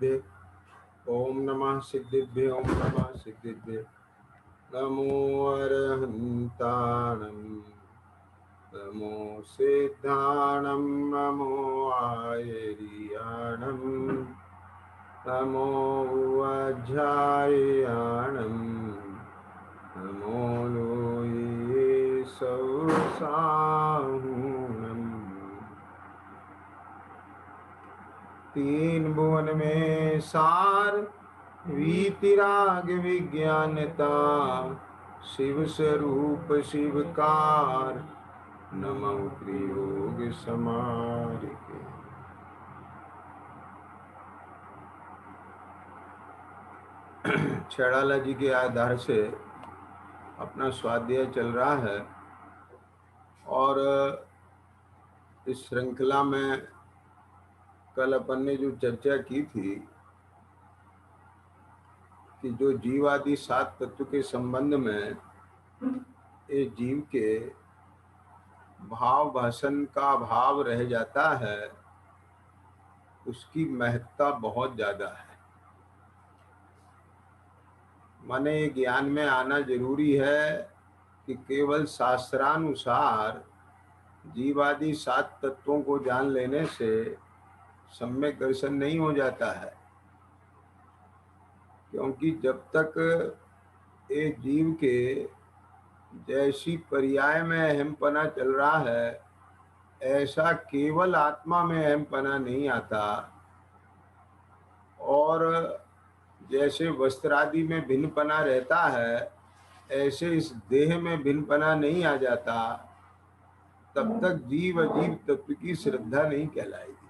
सिद्धिभ्ये ओम नमः सिद्धिभ्ये ओम नमः सिद्धिभ्ये नमो अरहन्ताणं नमो सिद्धाणं नमो आयर्याणं नमो वज्रायणं नमो लोये सौसाहुणम्। तीन भुवन में सार वीतिराग विज्ञानता शिव स्वरूप शिवकार नमः त्रियोग समारिके। छड़ाला जी के आधार से अपना स्वाध्याय चल रहा है और इस श्रृंखला में कल अपन ने जो चर्चा की थी कि जो जीवादि सात तत्व के संबंध में ये जीव के भाव भाषण का भाव रह जाता है, उसकी महत्ता बहुत ज्यादा है। माने ज्ञान में आना जरूरी है कि केवल शास्त्रानुसार जीवादि सात तत्वों को जान लेने से सम्यक दर्शन नहीं हो जाता है, क्योंकि जब तक एक जीव के जैसी पर्याय में अहमपना चल रहा है, ऐसा केवल आत्मा में अहमपना नहीं आता। और जैसे वस्त्रादि में भिन्नपना रहता है, ऐसे इस देह में भिन्नपना नहीं आ जाता, तब तक जीव अजीव तत्व की श्रद्धा नहीं कहलाएगी।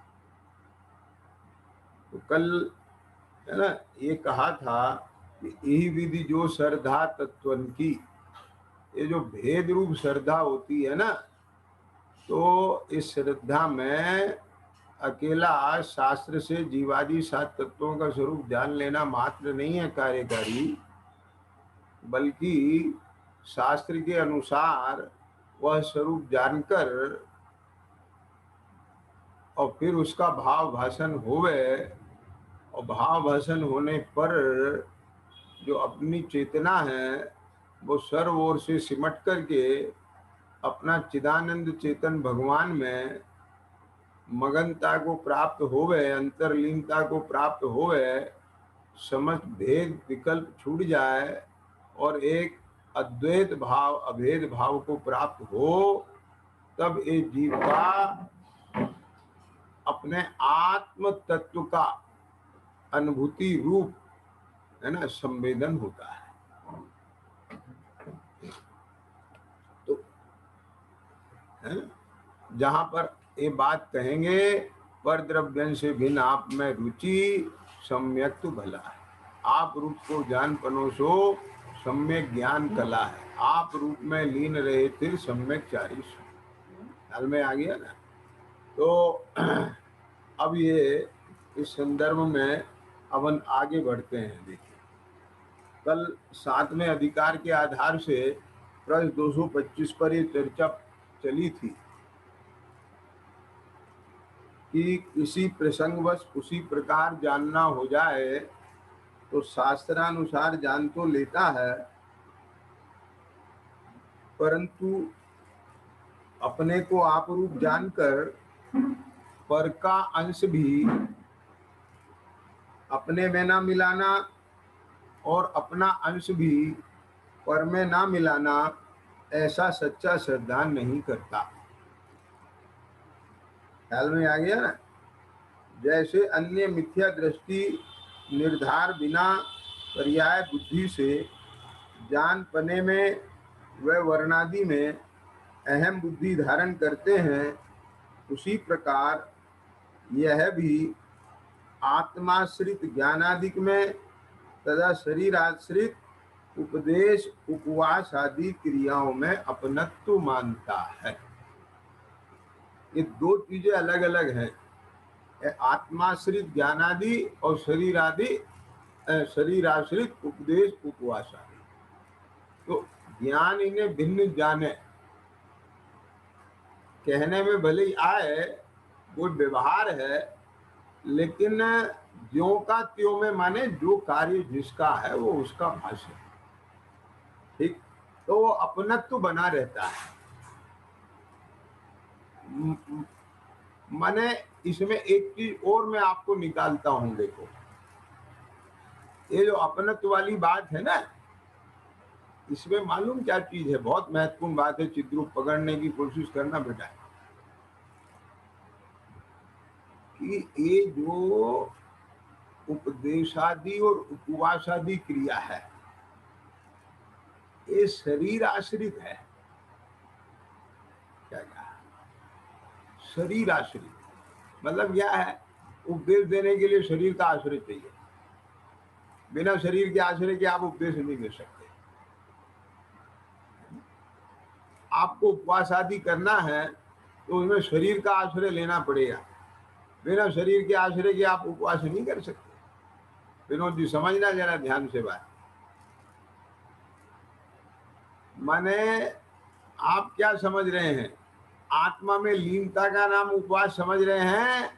तो कल है ना, ये कहा था कि यही विधि जो श्रद्धा तत्वन की, ये जो भेद रूप श्रद्धा होती है ना, तो इस श्रद्धा में अकेला शास्त्र से जीवादि सात तत्वों का स्वरूप जान लेना मात्र नहीं है कार्यकारी, बल्कि शास्त्र के अनुसार वह स्वरूप जानकर और फिर उसका भाव भाषण होवे, और भाव भाषण होने पर जो अपनी चेतना है वो सर्व ओर से सिमट करके अपना चिदानंद चेतन भगवान में मगनता को प्राप्त होवे, अंतरलीनता को प्राप्त होवे, समस्त भेद विकल्प छूट जाए और एक अद्वैत भाव अभेद भाव को प्राप्त हो, तब ये जीव का अपने आत्म तत्व का अनुभूति रूप है ना संवेदन होता है। तो है जहां पर ये बात कहेंगे पर द्रव्यन से भिन्न आप में रुचि सम्यक तो भला है, आप रूप को जान पनोसो सम्यक ज्ञान कला है, आप रूप में लीन रहे फिर सम्यक चारिश। हाल में आ गया ना। तो अब ये इस संदर्भ में अपन आगे बढ़ते हैं। देखिए, कल 7वें अधिकार के आधार से पृष्ठ 225 पर ये चर्चा चली थी कि किसी प्रसंगवश उसी प्रकार जानना हो जाए तो शास्त्रानुसार जान तो लेता है, परंतु अपने को आप रूप जानकर पर का अंश भी अपने में ना मिलाना और अपना अंश भी पर में ना मिलाना, ऐसा सच्चा श्रद्धा नहीं करता। ख्याल में आ गया ना। जैसे अन्य मिथ्या दृष्टि निर्धार बिना पर्याय बुद्धि से जान पने में व वर्णादि में अहम बुद्धि धारण करते हैं, उसी प्रकार यह भी आत्माश्रित ज्ञानादिक में तथा शरीर आश्रित उपदेश उपवास आदि क्रियाओं में अपनत्व मानता है। ये दो चीजें अलग अलग हैं, आत्माश्रित ज्ञानादि और शरीर आदि शरीर आश्रित उपदेश उपवास आदि। तो ज्ञान इन्हें भिन्न जाने कहने में भले ही आए, वो व्यवहार है, लेकिन ज्यों का त्यों में माने जो कार्य जिसका है वो उसका भाष्य, ठीक। तो वो अपनत्व बना रहता है। माने इसमें एक चीज और मैं आपको निकालता हूं, देखो ये जो अपनत्व वाली बात है ना, इसमें मालूम क्या चीज है, बहुत महत्वपूर्ण बात है। चिद्रूप पकड़ने की कोशिश करना बेटा, कि ये जो उपदेशादि और उपवासादि क्रिया है, ये शरीर आश्रित है। क्या कहा? शरीर आश्रित मतलब क्या है? उपदेश देने के लिए शरीर का आश्रय चाहिए। बिना शरीर के आश्रय के आप उपदेश नहीं दे सकते। आपको उपवास आदि करना है तो उसमें शरीर का आश्रय लेना पड़ेगा। बिना शरीर के आश्रय के आप उपवास नहीं कर सकते। विनोद जी समझना जरा ध्यान से बात। माने आप क्या समझ रहे हैं? आत्मा में लीनता का नाम उपवास समझ रहे हैं,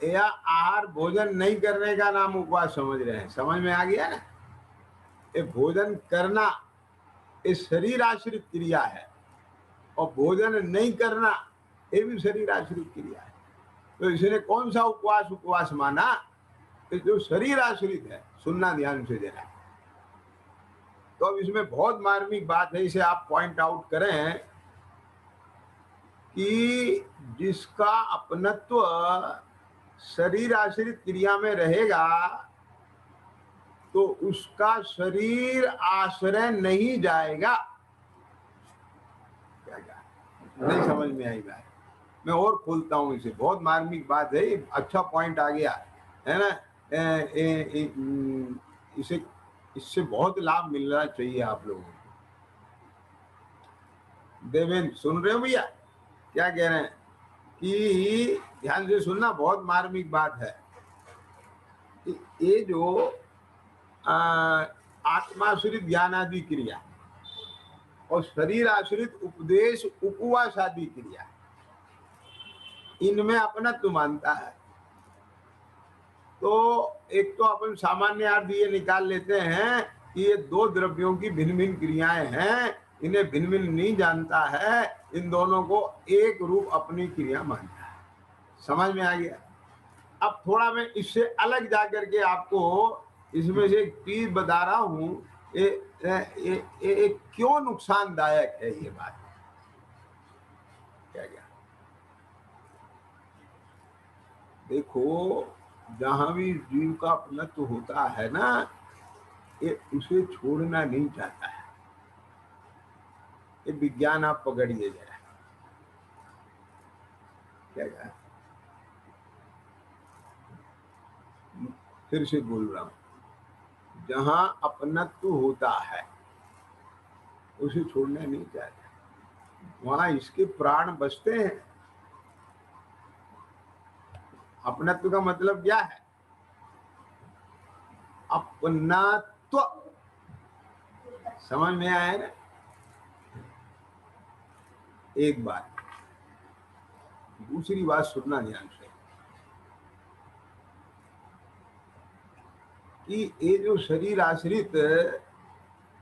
या आहार भोजन नहीं करने का नाम उपवास समझ रहे हैं? समझ में आ गया ना? ये भोजन करना ये शरीर आश्रित क्रिया है, और भोजन नहीं करना ये भी शरीर आश्रित क्रिया है। तो इसने कौन सा उपवास उपवास माना? जो शरीर आश्रित है। सुनना ध्यान से देना। तो अब इसमें बहुत मार्मिक बात है, इसे आप पॉइंट आउट करें कि जिसका अपनत्व शरीर आश्रित क्रिया में रहेगा तो उसका शरीर आश्रय नहीं जाएगा। क्या कहा? नहीं समझ में आई बात? मैं और खोलता हूं इसे, बहुत मार्मिक बात है। अच्छा पॉइंट आ गया है ना? इसे इससे बहुत लाभ मिलना चाहिए आप लोगों को। देवेंद्र सुन रहे हो भैया क्या कह रहे हैं? कि ध्यान से सुनना, बहुत मार्मिक बात है। ये जो आत्माश्रित ज्ञान आदि क्रिया और शरीर आश्रित उपदेश उपवास आदि क्रिया, इनमें अपनत्व मानता है। तो एक तो अपन सामान्य अर्थ ये निकाल लेते हैं कि ये दो द्रव्यों की भिन्न भिन्न क्रियाएं हैं, इन्हें भिन्न भिन्न नहीं जानता है, इन दोनों को एक रूप अपनी क्रिया मानता है। समझ में आ गया? अब थोड़ा मैं इससे अलग जाकर के आपको इसमें से एक चीज बता रहा हूं, ये क्यों नुकसानदायक है ये बात। क्या क्या? देखो, जहां भी जीव का अपनत्व होता है ना, ये उसे छोड़ना नहीं चाहता है। ये विज्ञान आप पकड़िए जरा। क्या क्या? फिर से बोल रहा हूं, जहां अपनत्व होता है उसे छोड़ना नहीं चाहता, वहां इसके प्राण बचते हैं। अपनत्व का मतलब क्या है? अपनात्व। समझ में आया ना? एक बात, दूसरी बात सुनना ध्यान से, कि ये जो शरीर आश्रित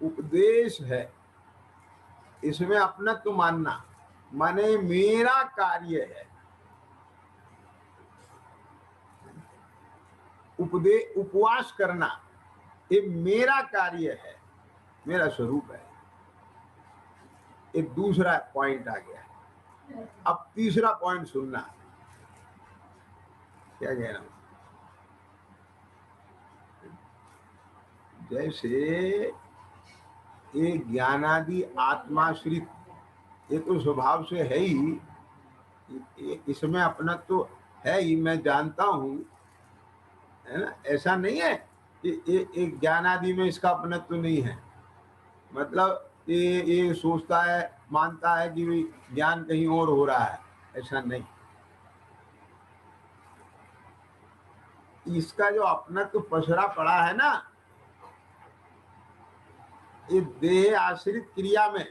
उपदेश है, इसमें अपनत्व मानना माने मेरा कार्य है। उपवास करना ये मेरा कार्य है, मेरा स्वरूप है। एक दूसरा पॉइंट आ गया। अब तीसरा पॉइंट सुनना। क्या कह रहा हूं? जैसे ये ज्ञानादि आत्माश्रित, ये तो स्वभाव से है ही, इसमें अपना तो है ही, मैं जानता हूं, है ना? ऐसा नहीं है कि एक ज्ञानादि में इसका अपनत्व नहीं है। मतलब ये सोचता है, मानता है कि ज्ञान कहीं और हो रहा है, ऐसा नहीं। इसका जो अपनत्व पसरा पड़ा है ना, ये देह आश्रित क्रिया में,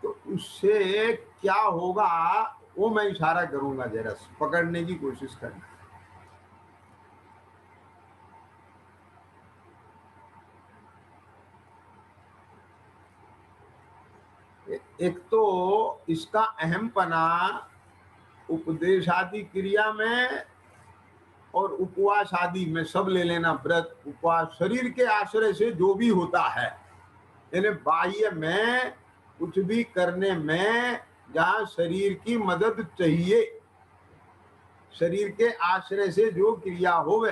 तो उससे क्या होगा वो मैं इशारा करूंगा, जरा पकड़ने की कोशिश करना। एक तो इसका अहमपना उपदेश आदि क्रिया में और उपवास आदि में सब ले लेना, व्रत उपवास शरीर के आश्रय से जो भी होता है, यानी बाह्य में कुछ भी करने में जहां शरीर की मदद चाहिए, शरीर के आश्रय से जो क्रिया होवे,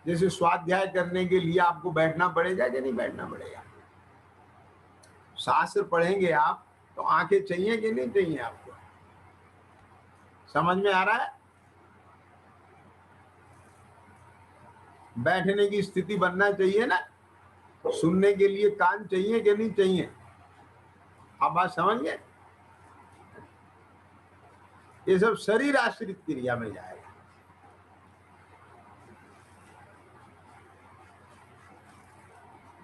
जैसे स्वाध्याय करने के लिए आपको बैठना पड़ेगा कि नहीं बैठना पड़ेगा, शास्त्र पढ़ेंगे आप तो आंखें चाहिए कि नहीं चाहिए आपको, समझ में आ रहा है? बैठने की स्थिति बनना चाहिए ना, सुनने के लिए कान चाहिए कि नहीं चाहिए, आप बात समझ गए? ये सब शरीर आश्रित क्रिया में जाएगा।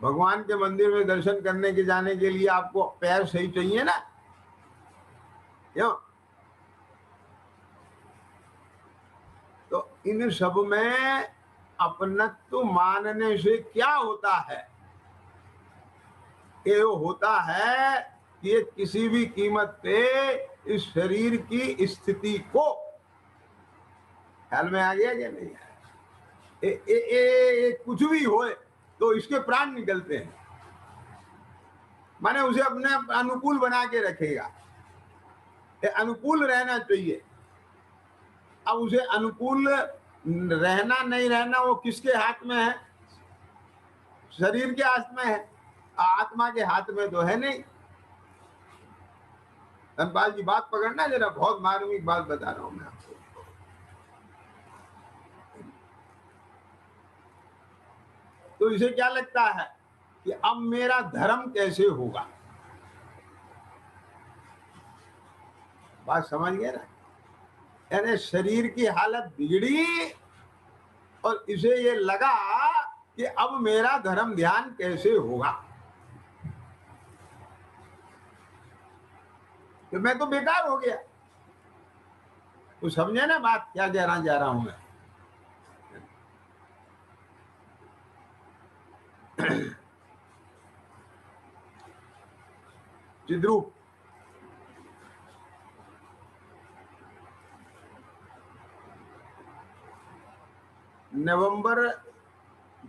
भगवान के मंदिर में दर्शन करने के जाने के लिए आपको पैर सही चाहिए ना, क्यों? तो इन सब में अपनत्व मानने से क्या होता है? ये होता है कि ये किसी भी कीमत पे इस शरीर की स्थिति को, ख्याल में आ गया कि नहीं आया? कुछ भी होए तो इसके प्राण निकलते हैं, माने उसे अपने अनुकूल बना के रखेगा, अनुकूल रहना चाहिए। अब उसे अनुकूल रहना नहीं रहना वो किसके हाथ में है? शरीर के हाथ में है, आत्मा के हाथ में तो है नहीं। धनपाल जी बात पकड़ना जरा, बहुत मार्मिक बात बता रहा हूं मैं आपको। तो इसे क्या लगता है कि अब मेरा धर्म कैसे होगा? बात समझ गए ना? यानी शरीर की हालत बिगड़ी और इसे ये लगा कि अब मेरा धर्म ध्यान कैसे होगा, तो मैं तो बेकार हो गया। तो समझे ना बात क्या कहना चाह रहा हूं मैं? चिद्रूप नवंबर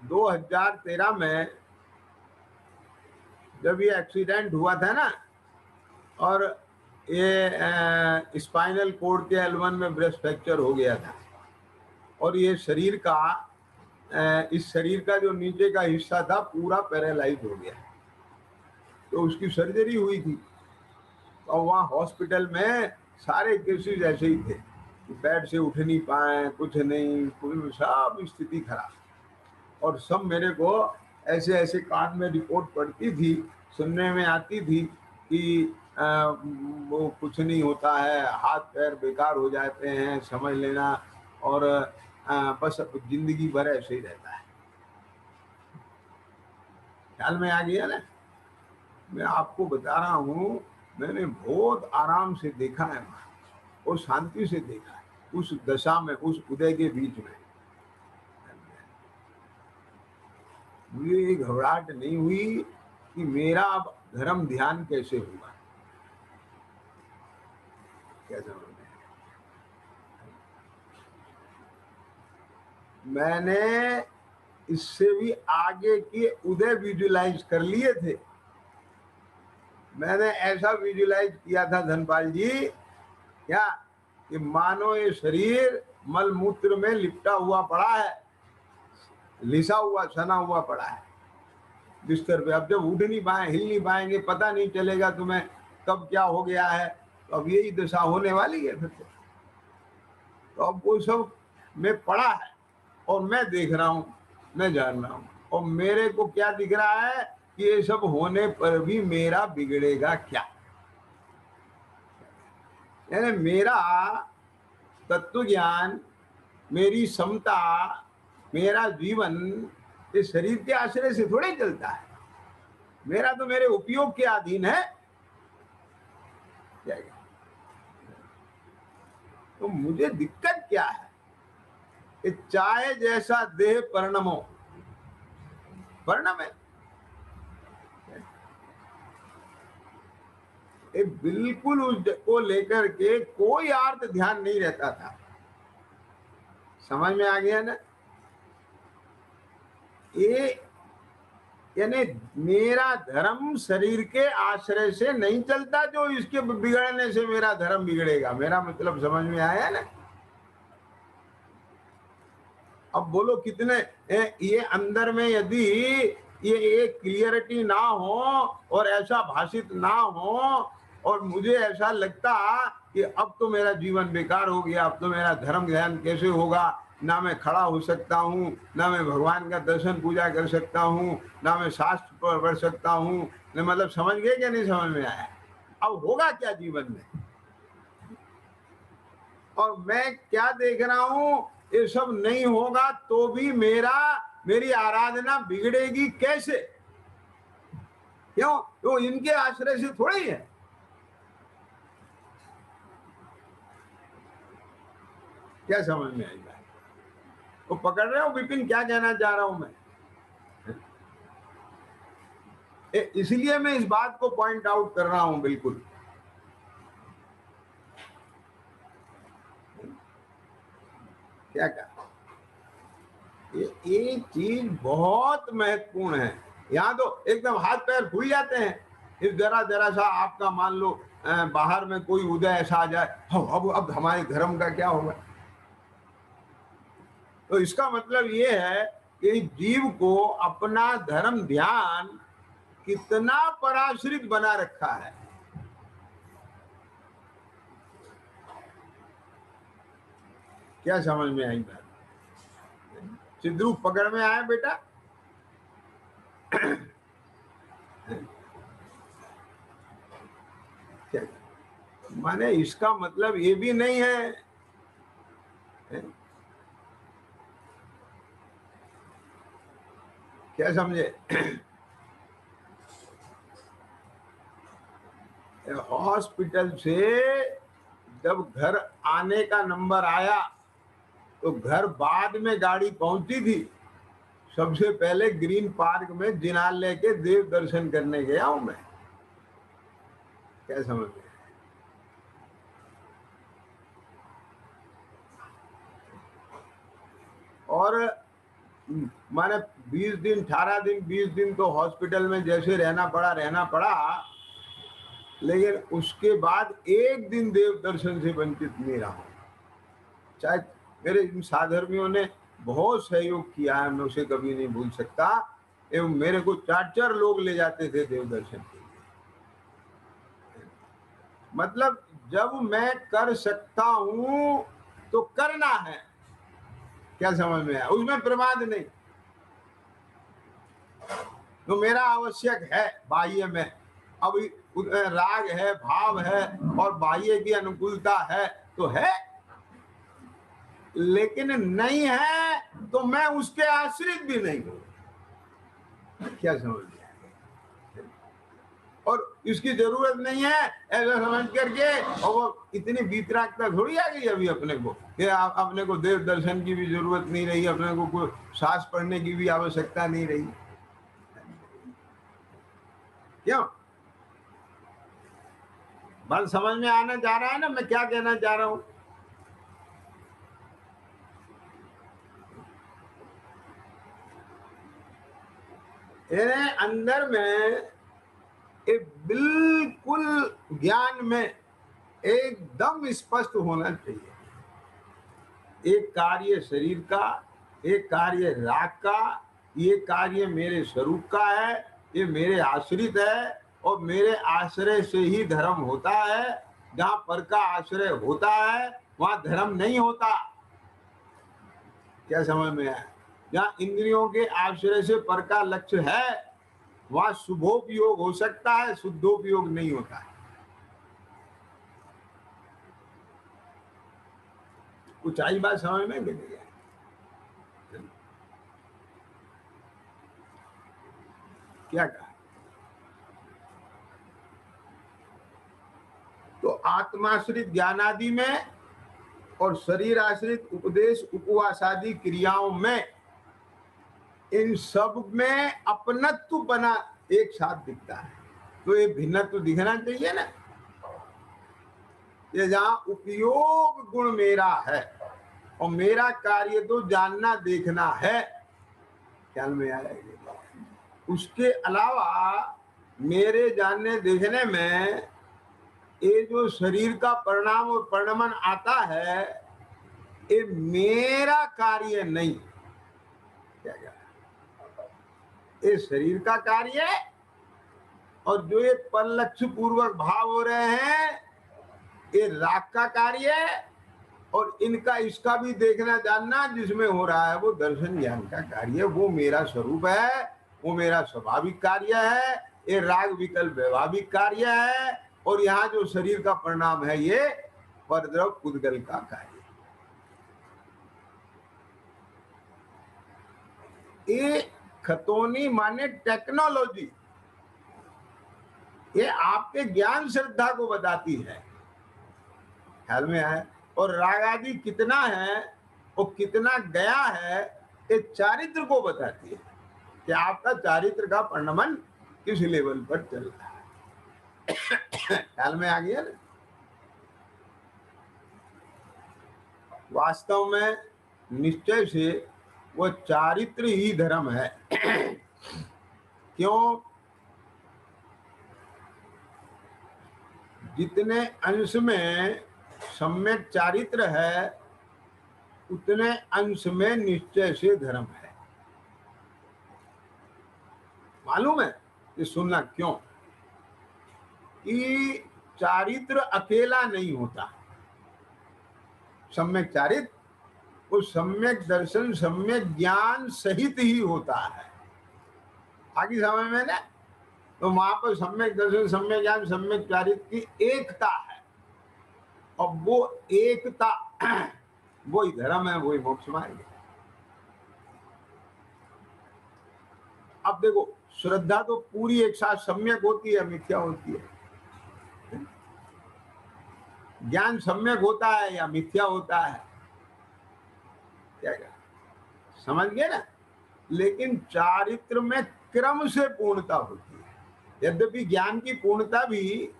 2013 में जब ये एक्सीडेंट हुआ था ना, और ये स्पाइनल कोड के L1 में ब्रेस्ट फ्रैक्चर हो गया था, और ये शरीर का इस शरीर का जो नीचे का हिस्सा था पूरा पैरालाइज हो गया, तो उसकी सर्जरी हुई थी। और वहाँ हॉस्पिटल में सारे केसेस ऐसे ही थे, बेड से उठ नहीं पाए, कुछ नहीं, कोई सब स्थिति खराब। और सब मेरे को ऐसे ऐसे कान में रिपोर्ट पड़ती थी, सुनने में आती थी कि वो कुछ नहीं होता है, हाथ पैर बेकार हो जाते हैं, समझ लेना, और बस जिंदगी भर ऐसे ही रहता है। ख्याल में आ गया ना? मैं आपको बता रहा हूँ, मैंने बहुत आराम से देखा है और शांति से देखा है उस दशा में, उस उदय के बीच में। मुझे घबराहट नहीं हुई कि मेरा अब धर्म ध्यान कैसे होगा, कैसे होगा। मैंने इससे भी आगे के उदय विजुलाइज कर लिए थे। मैंने ऐसा विजुलाइज किया था धनपाल जी, क्या कि मानो ये शरीर मल मूत्र में लिपटा हुआ पड़ा है, लिसा हुआ सना हुआ पड़ा है बिस्तर पे। अब जब उठ नहीं पाए, हिल नहीं पाएंगे, पता नहीं चलेगा तुम्हें कब क्या हो गया है, तो अब यही दशा होने वाली है फिर तो अब वो सब में पड़ा है और मैं देख रहा हूँ, मैं जान रहा हूँ, और मेरे को क्या दिख रहा है कि ये सब होने पर भी मेरा बिगड़ेगा क्या? यानी मेरा तत्व ज्ञान, मेरी समता, मेरा जीवन इस शरीर के आश्रय से थोड़े चलता है, मेरा तो मेरे उपयोग के अधीन है। तो मुझे दिक्कत क्या है कि चाहे जैसा देह परिणमो, परिणम है, ये बिल्कुल उसको लेकर के कोई अर्थ ध्यान नहीं रहता था। समझ में आ गया ना? ये यानी मेरा धर्म शरीर के आश्रय से नहीं चलता, जो इसके बिगड़ने से मेरा धर्म बिगड़ेगा। मेरा मतलब समझ में आया ना? अब बोलो कितने ये अंदर में यदि ये एक क्लियरिटी ना हो और ऐसा भाषित ना हो और मुझे ऐसा लगता कि अब तो मेरा जीवन बेकार हो गया, अब तो मेरा धर्म ज्ञान कैसे होगा, ना मैं खड़ा हो सकता हूँ, ना मैं भगवान का दर्शन पूजा कर सकता हूँ, ना मैं शास्त्र पढ़ सकता हूँ, मतलब समझ गए क्या? नहीं समझ में आया? अब होगा क्या जीवन में? और मैं क्या देख रहा हूं, ये सब नहीं होगा तो भी मेरी आराधना बिगड़ेगी कैसे? क्यों? तो इनके आश्रय से थोड़ी है। क्या समझ में आई बात? तो पकड़ रहे हो विपिन क्या कहना चाह रहा हूं मैं? इसलिए मैं इस बात को पॉइंट आउट कर रहा हूं। बिल्कुल क्या कहा, ये चीज बहुत महत्वपूर्ण है। यहाँ तो एकदम हाथ पैर फूल जाते हैं। इस जरा जरा सा आपका मान लो बाहर में कोई उदय ऐसा आ जाए, अब हमारे धर्म का क्या होगा? तो इसका मतलब ये है कि जीव को अपना धर्म ध्यान कितना पराश्रित बना रखा है। क्या समझ में आई बात? सिद्धू पकड़ में आया बेटा? क्या माने इसका मतलब ये भी नहीं है, क्या समझे? हॉस्पिटल से जब घर आने का नंबर आया तो घर बाद में गाड़ी पहुंची थी। सबसे पहले ग्रीन पार्क में जिनाल लेके देव दर्शन करने गया हूं मैं। क्या समझ में? और माने 20 दिन 18 दिन 20 दिन तो हॉस्पिटल में जैसे रहना पड़ा, लेकिन उसके बाद एक दिन देव दर्शन से वंचित नहीं रहा। चाहे मेरे इन साधर्मियों ने बहुत सहयोग किया है, मैं उसे कभी नहीं भूल सकता। एवं मेरे को 4-4 लोग ले जाते थे देव दर्शन के लिए। मतलब जब मैं कर सकता हूं तो करना है। क्या समझ में आया? उसमें प्रमाद नहीं। तो मेरा आवश्यक है बाह्य में, अब राग है, भाव है और बाह्य की अनुकूलता है तो है, लेकिन नहीं है तो मैं उसके आश्रित भी नहीं हूं। क्या समझ में? और इसकी जरूरत नहीं है ऐसा समझ करके, और वो इतनी वीतरागता थोड़ी आ गई अभी अपने को कि अपने को देव दर्शन की भी जरूरत नहीं रही, अपने को कोई सांस पढ़ने की भी आवश्यकता नहीं रही। क्यों? बात समझ में आना चाह रहा है ना मैं क्या कहना चाह रहा हूं? अंदर में एक बिल्कुल ज्ञान में एकदम स्पष्ट होना चाहिए। एक कार्य शरीर का, एक कार्य राग का, ये कार्य मेरे स्वरूप का है, ये मेरे आश्रित है और मेरे आश्रय से ही धर्म होता है। जहां पर का आश्रय होता है वहां धर्म नहीं होता। क्या समझ में आया? जहां इंद्रियों के आश्रय से पर का लक्ष्य है वहां शुभोपयोग हो सकता है, शुद्धोपयोग नहीं होता है। कुछ आई बात समझ में? क्या कहा? तो आत्माश्रित ज्ञान आदि में और शरीर आश्रित उपदेश उपवास आदि क्रियाओं में, इन सब में अपनत्व बना एक साथ दिखता है। तो ये भिन्नत्व दिखना चाहिए ना। ये जहां उपयोग गुण मेरा है और मेरा कार्य तो जानना देखना है, ख्याल में आया। उसके अलावा मेरे जानने देखने में ये जो शरीर का परिणाम और परिणमन आता है, ये मेरा कार्य नहीं। क्या क्या ये शरीर का कार्य है, और जो ये पर लक्ष्य पूर्वक भाव हो रहे हैं ये राग का कार्य है, और इनका इसका भी देखना जानना जिसमें हो रहा है वो दर्शन ज्ञान का कार्य है। वो मेरा स्वरूप है, वो मेरा स्वाभाविक कार्य है। ये राग विकल्प व्यवहारिक कार्य है, और यहाँ जो शरीर का परिणाम है ये परद्रव पुद्गल का कार्य। ये खतौनी माने टेक्नोलॉजी, ये आपके ज्ञान श्रद्धा को बताती है, ख्याल में आए। और राग आदि कितना है और कितना गया है ये चारित्र को बताती है कि आपका चारित्र का परिणमन किस लेवल पर चल रहा है। ख्याल में आ गया ना। वास्तव में निश्चय से वो चारित्र ही धर्म है। क्यों? जितने अंश में सम्यक चारित्र है उतने अंश में निश्चय से धर्म है। मालूम है? ये सुनना क्यों कि चारित्र अकेला नहीं होता। सम्यक चारित्र वो सम्यक दर्शन सम्यक ज्ञान सहित ही होता है। आगे समझ में ना, तो वहां पर सम्यक दर्शन सम्यक ज्ञान सम्यक चारित्र की एकता है, और वो एकता वही धर्म है, वही मोक्ष मार्ग है। अब देखो, श्रद्धा तो पूरी एक साथ सम्यक होती है, मिथ्या होती है। ज्ञान सम्यक होता है या मिथ्या होता है, क्या समझ गए ना। लेकिन चारित्र में क्रम से पूर्णता होती है। यद्यपि ज्ञान की पूर्णता भी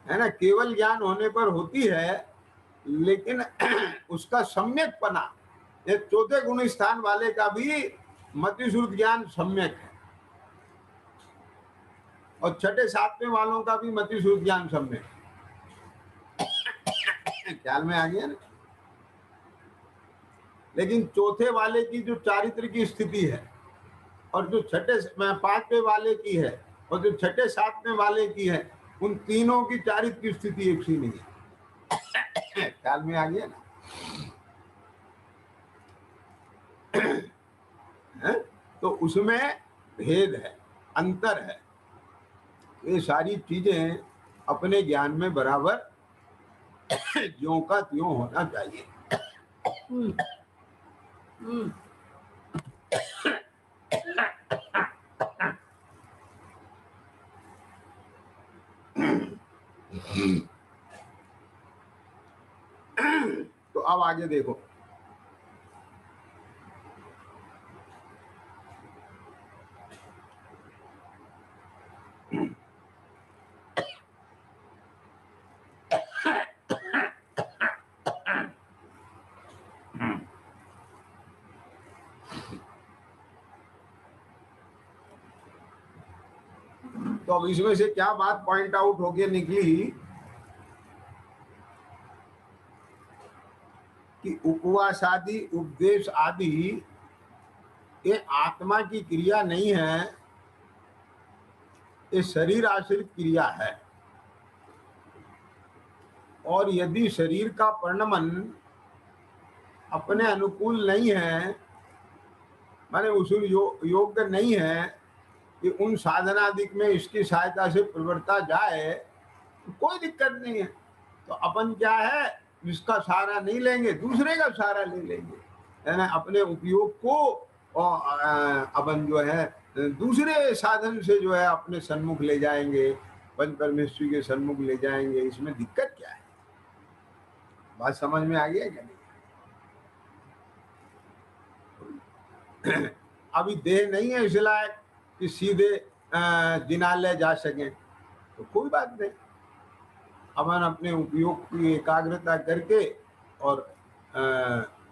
है ना केवल ज्ञान होने पर होती है, लेकिन उसका सम्यक पना, ये चौथे गुण स्थान वाले का भी मतिश्रुत ज्ञान सम्यक है, और छठे सातवें वालों का भी मतिश्रुत ज्ञान सम्यक है। ख्याल में आ गया ना। लेकिन चौथे वाले की जो चारित्र की स्थिति है, और जो छठे पांचवें वाले की है, और जो छठे सातवें वाले की है, उन तीनों की चारित्र की स्थिति एक सी नहीं है। ख्याल में आ गया ना। तो उसमें भेद है, अंतर है। ये सारी चीजें अपने ज्ञान में बराबर ज्यों का त्यों होना चाहिए। तो अब आगे देखो, तो अब इसमें से क्या बात पॉइंट आउट होके निकली कि उपवास आदि उपदेश आदि ये आत्मा की क्रिया नहीं है, ये शरीर आश्रित क्रिया है। और यदि शरीर का परिणमन अपने अनुकूल नहीं है, माने उसूल योग्य नहीं है कि उन साधनादिक में इसकी सहायता से प्रवृत्ता जाए, तो कोई दिक्कत नहीं है। तो अपन क्या है, इसका सहारा नहीं लेंगे, दूसरे का सहारा ले लेंगे, है ना। अपने उपयोग को और अपन जो है दूसरे साधन से जो है अपने सन्मुख ले जाएंगे, पंच परमेश्वरी के सन्मुख ले जाएंगे। इसमें दिक्कत क्या है? बात समझ में आ गया क्या नहीं? अभी देह नहीं है इस लायक कि सीधे जिनालय जा सकें, तो कोई बात नहीं। अपन अपने उपयोग की एकाग्रता करके और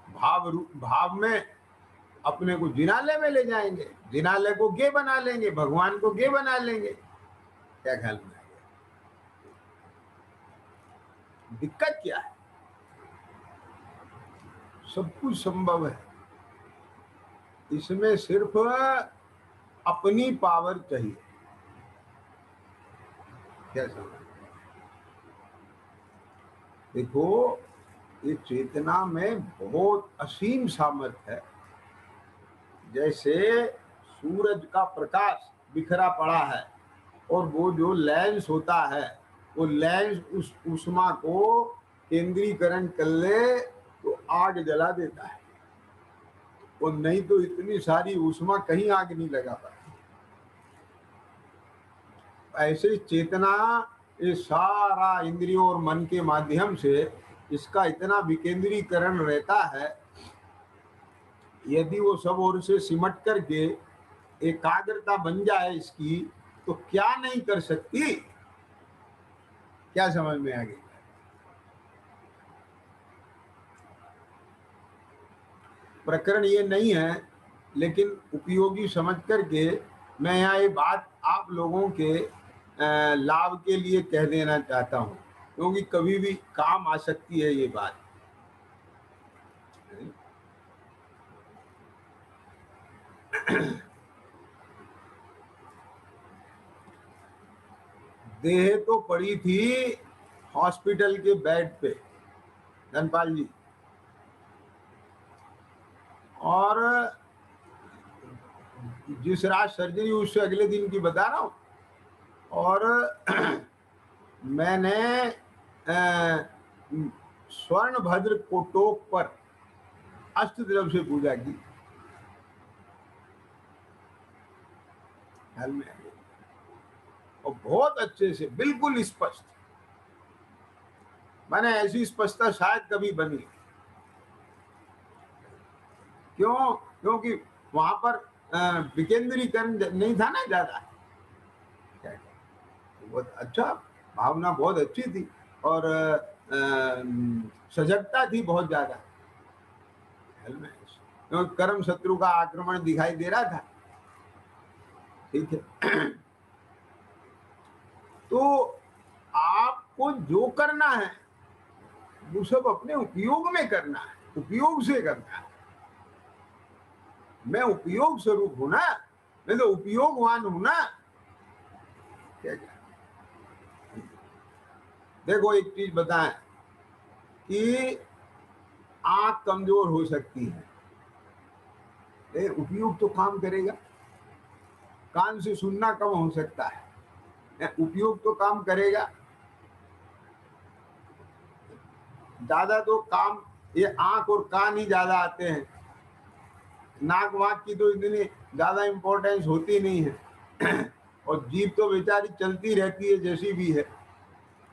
भाव में अपने को जिनालय में ले जाएंगे, जिनालय को गे बना लेंगे, भगवान को गे बना लेंगे। क्या ख्याल में आ गया? दिक्कत क्या है? सब कुछ संभव है, इसमें सिर्फ अपनी पावर चाहिए। क्या समझ? देखो, ये चेतना में बहुत असीम सामर्थ्य है। जैसे सूरज का प्रकाश बिखरा पड़ा है और वो जो लेंस होता है, वो लेंस उस ऊष्मा को केंद्रीकरण कर ले तो आग जला देता है, और नहीं तो इतनी सारी ऊष्मा कहीं आग नहीं लगा पाती। ऐसे चेतना, ये सारा इंद्रियों और मन के माध्यम से इसका इतना विकेंद्रीकरण रहता है, यदि वो सब ओर से सिमट करके एकाग्रता बन जाए इसकी, तो क्या नहीं कर सकती। क्या समझ में आ गई? प्रकरण ये नहीं है, लेकिन उपयोगी समझ करके मैं यहाँ ये बात आप लोगों के लाभ के लिए कह देना चाहता हूँ, क्योंकि कभी भी काम आ सकती है ये बात। देह तो पड़ी थी हॉस्पिटल के बेड पे, धनपाल जी, और जिस रात सर्जरी उससे अगले दिन की बता रहा हूँ। और मैंने स्वर्ण भद्र कोटोक पर अष्टद्रव्य से पूजा की। हाल में और बहुत अच्छे से, बिल्कुल स्पष्ट। मैंने ऐसी स्पष्टता शायद कभी बनी। क्यों? क्योंकि वहां पर विकेंद्रीकरण नहीं था ना ज्यादा। बहुत अच्छा, भावना बहुत अच्छी थी, और सजगता थी बहुत ज्यादा। क्योंकि कर्म शत्रु का आक्रमण दिखाई दे रहा था। ठीक है। तो आपको जो करना है वो सब अपने उपयोग में करना है, उपयोग से करना है। मैं उपयोग स्वरूप हूं ना, मैं तो उपयोगवान हूं ना। क्या क्या? देखो, एक चीज बताएं कि आंख कमजोर हो सकती है, उपयोग तो काम करेगा। कान से सुनना कम हो सकता है, उपयोग तो काम करेगा। ज्यादा तो काम ये आंख और कान ही ज्यादा आते हैं, नाक वाक की तो इतनी ज्यादा इंपॉर्टेंस होती नहीं है। और जीभ तो बेचारी चलती रहती है जैसी भी है।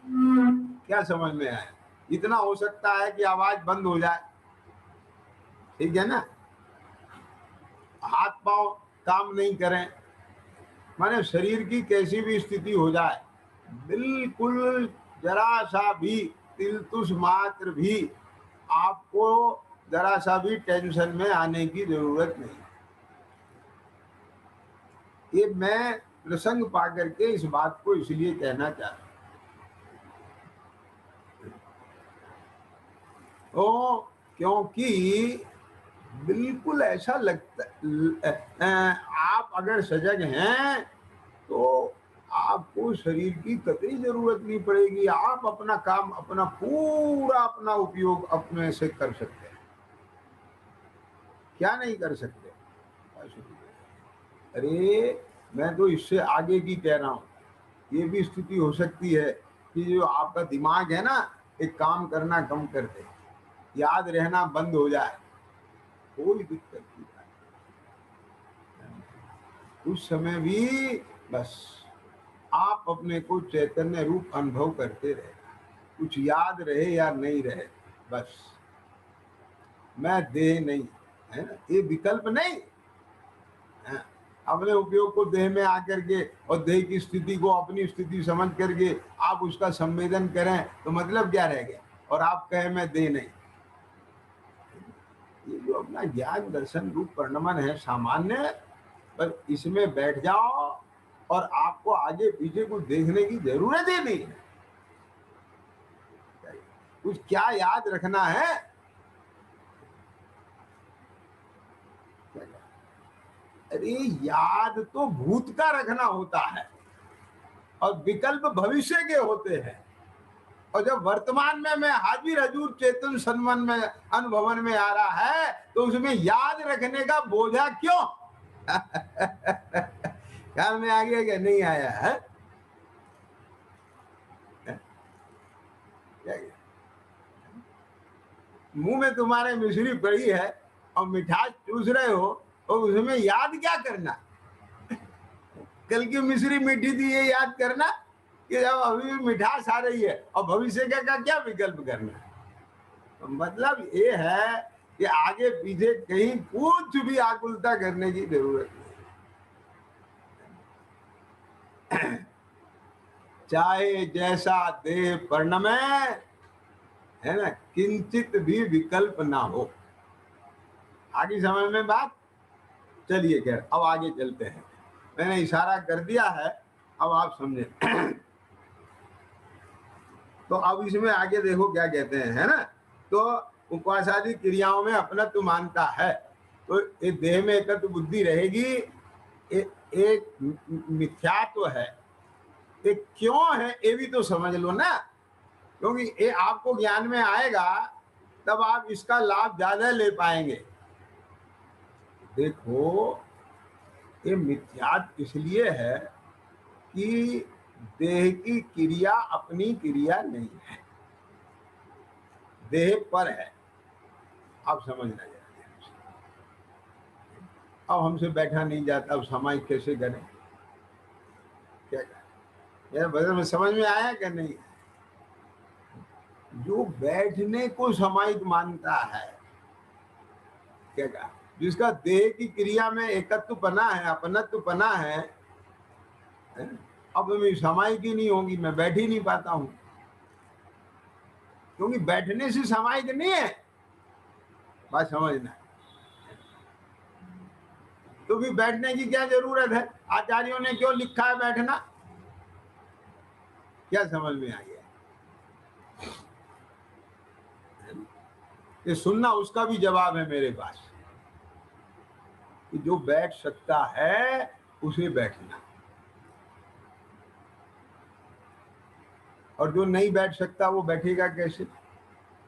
क्या समझ में आया? इतना हो सकता है कि आवाज बंद हो जाए, ठीक है ना, हाथ पांव काम नहीं करें, माने शरीर की कैसी भी स्थिति हो जाए, बिल्कुल जरा सा भी, तिलतुस मात्र भी आपको जरा सा भी टेंशन में आने की जरूरत नहीं। ये मैं प्रसंग पा करके इस बात को इसलिए कहना चाहता हूं, क्योंकि बिल्कुल ऐसा लगता, आप अगर सजग हैं तो आपको शरीर की कतई जरूरत नहीं पड़ेगी। आप अपना काम, अपना पूरा अपना उपयोग अपने से कर सकते हैं। क्या नहीं कर सकते? अरे, मैं तो इससे आगे की कह रहा हूँ। ये भी स्थिति हो सकती है कि जो आपका दिमाग है ना, एक काम करना कम कर दे, याद रहना बंद हो जाए, कोई दिक्कत नहीं। उस समय भी बस आप अपने को चैतन्य रूप अनुभव करते रहे, कुछ याद रहे या नहीं रहे, बस मैं देह नहीं, है ना, ये विकल्प नहीं है। अपने उपयोग को देह में आकर के और देह की स्थिति को अपनी स्थिति समझ करके आप उसका संवेदन करें तो मतलब क्या रह गया? और आप कहें मैं देह नहीं। ये जो अपना ज्ञान दर्शन रूप परिणमन है सामान्य, बस इसमें बैठ जाओ और आपको आगे पीछे कुछ देखने की जरूरत ही नहीं है। कुछ क्या याद रखना है? अरे याद तो भूत का रखना होता है और विकल्प भविष्य के होते हैं। और जब वर्तमान में मैं हाजिर हजूर चेतन सन्मन में अनुभवन में आ रहा है तो उसमें याद रखने का बोझा क्यों? ख्याल में आ गया क्या? नहीं आया है? मुंह में तुम्हारे मिश्री पड़ी है और मिठास चूस रहे हो और उसमें याद क्या करना? कल की मिश्री मीठी थी ये याद करना कि जब अभी मिठास आ रही है और भविष्य का क्या विकल्प करना? तो मतलब ये है कि आगे पीछे कहीं कुछ भी आकुलता करने की जरूरत नहीं। चाहे जैसा देह परिणमे, है ना, किंचित भी विकल्प ना हो। आगे समझ में बात? चलिए खैर अब आगे चलते हैं। मैंने इशारा कर दिया है, अब आप समझे। तो अब इसमें आगे देखो क्या कहते हैं, है ना। तो उपासादि क्रियाओं में अपनत्व मानता है तो ये देह में एकत्व बुद्धि रहेगी। एक मिथ्यात्व है, ये क्यों है ये भी तो समझ लो ना, क्योंकि ये आपको ज्ञान में आएगा तब आप इसका लाभ ज्यादा ले पाएंगे। देखो ये मिथ्यात्व इसलिए है कि देह की क्रिया अपनी क्रिया नहीं है, देह पर है। आप समझना चाहिए। अब हमसे बैठा नहीं जाता, अब सामायिक कैसे करें? क्या करें? मेरे बदल में समझ में आया क्या नहीं? जो बैठने को सामायिक मानता है, क्या कहा, जिसका देह की क्रिया में एकत्व पना है, अपनत्व पना है, अब मेरी सामायिक ही नहीं होगी, मैं बैठ ही नहीं पाता हूं, क्योंकि बैठने से सामायिक नहीं है। बात समझना। तो भी बैठने की क्या जरूरत है? आचार्यों ने क्यों लिखा है बैठना? क्या समझ में आ गया? ये सुनना, उसका भी जवाब है मेरे पास कि जो बैठ सकता है उसे बैठना, और जो नहीं बैठ सकता वो बैठेगा कैसे?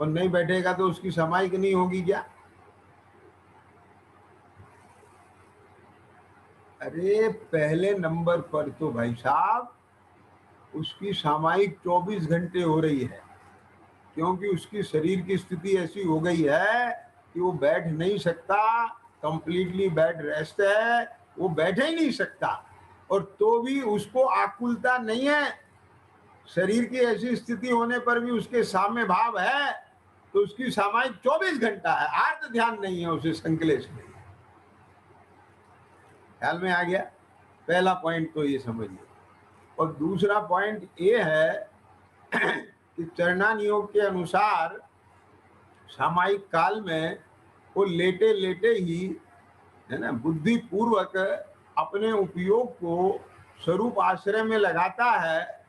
और नहीं बैठेगा तो उसकी सामायिक नहीं होगी क्या? अरे पहले नंबर पर तो भाई साहब उसकी सामायिक 24 घंटे हो रही है, क्योंकि उसकी शरीर की स्थिति ऐसी हो गई है कि वो बैठ नहीं सकता, कंप्लीटली बेड रेस्ट है, वो बैठ ही नहीं सकता। और तो भी उसको आकुलता नहीं है, शरीर की ऐसी स्थिति होने पर भी उसके साम्य भाव है, तो उसकी सामायिक 24 घंटा है, आर्त ध्यान नहीं है, उसे संकलेश नहीं है। ख्याल में आ गया? पहला पॉइंट तो ये समझिए। और दूसरा पॉइंट ये है कि चरणान योग के अनुसार सामायिक काल में वो लेटे लेटे ही, है ना, बुद्धि पूर्वक अपने उपयोग को स्वरूप आश्रय में लगाता है।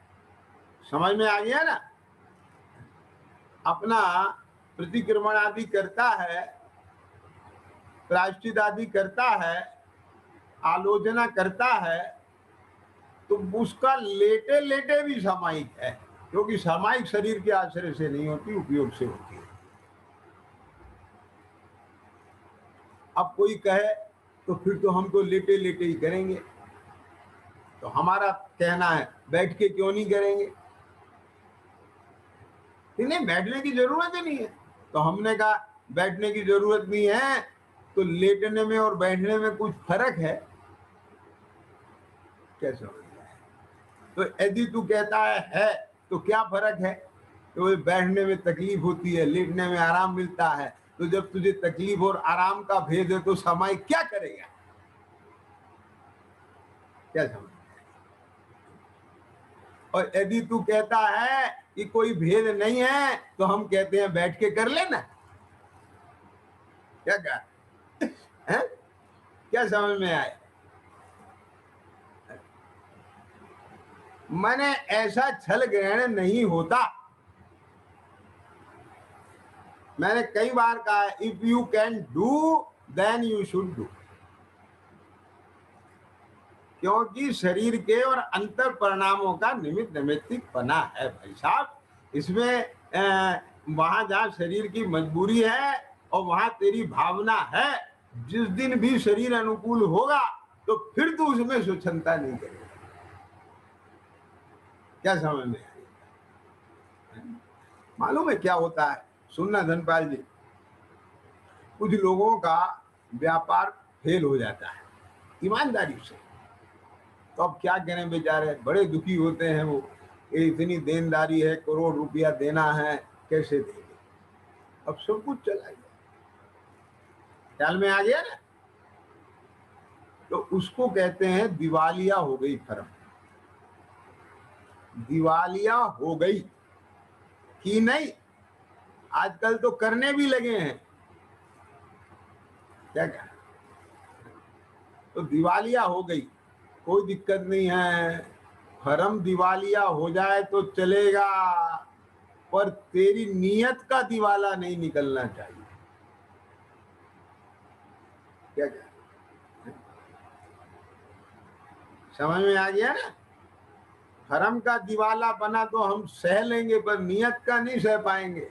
समझ में आ गया ना? अपना प्रतिक्रमण आदि करता है, प्रायश्चित आदि करता है, आलोचना करता है, तो उसका लेटे लेटे भी सामायिक है, क्योंकि सामायिक शरीर के आश्रय से नहीं होती, उपयोग से होती है। अब कोई कहे तो फिर तो हम तो लेटे लेटे ही करेंगे, तो हमारा कहना है बैठ के क्यों नहीं करेंगे? नहीं, बैठने की जरूरत ही नहीं है। तो हमने कहा बैठने की जरूरत नहीं है, तो लेटने में और बैठने में कुछ फर्क है? कैसे? तो यदि तू कहता है तो क्या फर्क है? तो बैठने में तकलीफ होती है, लेटने में आराम मिलता है, तो जब तुझे तकलीफ और आराम का भेद है तो समय क्या करेगा? क्या समझ? और यदि तू कहता है कि कोई भेद नहीं है तो हम कहते हैं बैठ के कर लेना। क्या कहा है? क्या समझ में आए? माने ऐसा छल ग्रहण नहीं होता। मैंने कई बार कहा, if you can do then you should do. क्योंकि शरीर के और अंतर परिणामों का निमित्त नैमित्तिक बना है भाई साहब। इसमें वहां जहां शरीर की मजबूरी है और वहां तेरी भावना है, जिस दिन भी शरीर अनुकूल होगा तो फिर तू उसमें स्वच्छंदता नहीं करेगा। क्या समझ में आई? मालूम है क्या होता है? सुनना धनपाल जी, कुछ लोगों का व्यापार फेल हो जाता है ईमानदारी से, तो अब क्या करें बेचारे, बड़े दुखी होते हैं वो, ये इतनी देनदारी है, करोड़ रुपया देना है, कैसे देंगे? अब सब कुछ चला गया, ख्याल में आ गया ना? तो उसको कहते हैं दिवालिया हो गई फर्म। दिवालिया हो गई कि नहीं? आजकल तो करने भी लगे हैं। क्या क्या? तो दिवालिया हो गई, कोई दिक्कत नहीं है, फर्म दिवालिया हो जाए तो चलेगा, पर तेरी नीयत का दिवाला नहीं निकलना चाहिए। क्या क्या? समझ में आ गया ना? फर्म का दिवाला बना तो हम सह लेंगे, पर नियत का नहीं सह पाएंगे।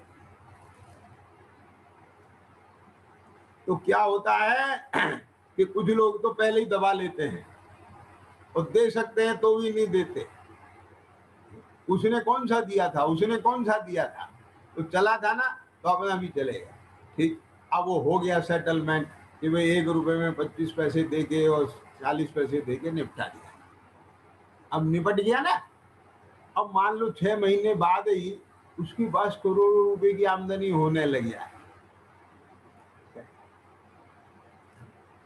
तो क्या होता है कि कुछ लोग तो पहले ही दबा लेते हैं और दे सकते हैं तो भी नहीं देते। उसने कौन सा दिया था, उसने कौन सा दिया था, तो चला था ना, तो अपना भी चलेगा। ठीक, अब वो हो गया सेटलमेंट कि भाई 1 रुपए में 25 पैसे देके और 40 पैसे देके निपटा दिया। अब निपट गया ना। अब मान लो 6 महीने बाद ही उसके पास करोड़ों रुपए की आमदनी होने लग गया,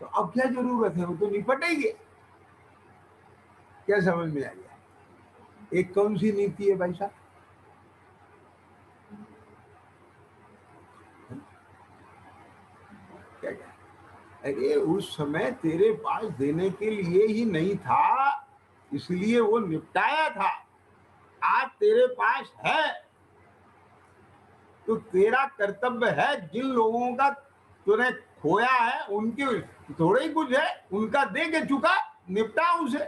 तो अब क्या जरूरत है, वो तो निपटेगी। क्या समझ में आ गया? एक कौन सी नीति है भाई साहब? क्या क्या? अरे उस समय तेरे पास देने के लिए ही नहीं था, इसलिए वो निपटाया था। आज तेरे पास है तो तेरा कर्तव्य है, जिन लोगों का तूने खोया है उनके थोड़े ही कुछ है, उनका दे के चुका, निपटा उसे।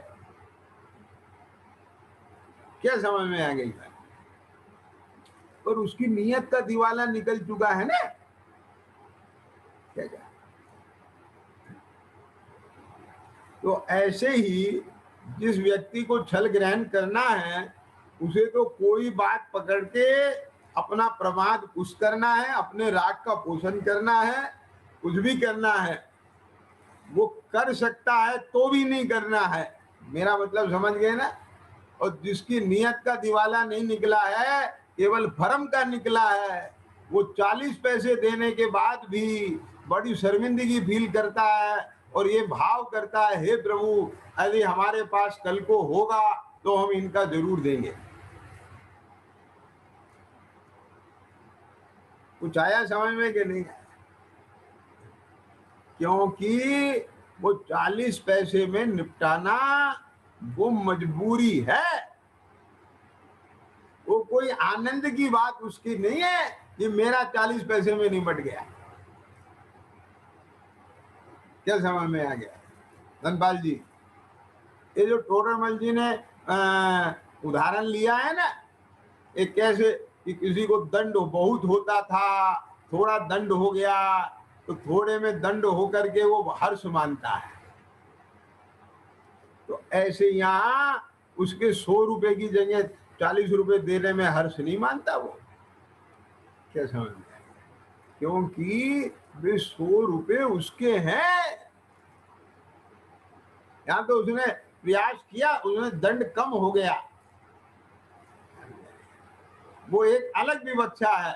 क्या समझ में आ गई बात? और उसकी नीयत का दिवाला निकल चुका है ना। क्या क्या? तो ऐसे ही जिस व्यक्ति को छल ग्रहण करना है, उसे तो कोई बात पकड़ के अपना प्रमाद कुछ करना है, अपने राग का पोषण करना है, कुछ भी करना है, वो कर सकता है तो भी नहीं करना है। मेरा मतलब समझ गए ना? और जिसकी नीयत का दिवाला नहीं निकला है, केवल भरम का निकला है, वो 40 पैसे देने के बाद भी बड़ी शर्मिंदगी फील करता है और ये भाव करता है, हे प्रभु, यदि हमारे पास कल को होगा तो हम इनका जरूर देंगे। कुछ आया समझ में कि नहीं? क्योंकि वो 40 पैसे में निपटाना वो मजबूरी है, वो कोई आनंद की बात उसकी नहीं है कि मेरा 40 पैसे में निपट गया। क्या समझ में आ गया धनपाल जी? ये जो टोडरमल जी ने उदाहरण लिया है ना, एक कैसे कि किसी को दंड बहुत होता था, थोड़ा दंड हो गया तो थोड़े में दंड होकर के वो हर्ष मानता है, तो ऐसे यहाँ उसके 100 रुपए की जगह 40 रुपए देने में हर्ष नहीं मानता वो। क्या समझ में? क्योंकि वे 100 रुपए उसके हैं। यहाँ तो उसने प्रयास किया, उसने दंड कम हो गया, वो एक अलग विवक्षा है।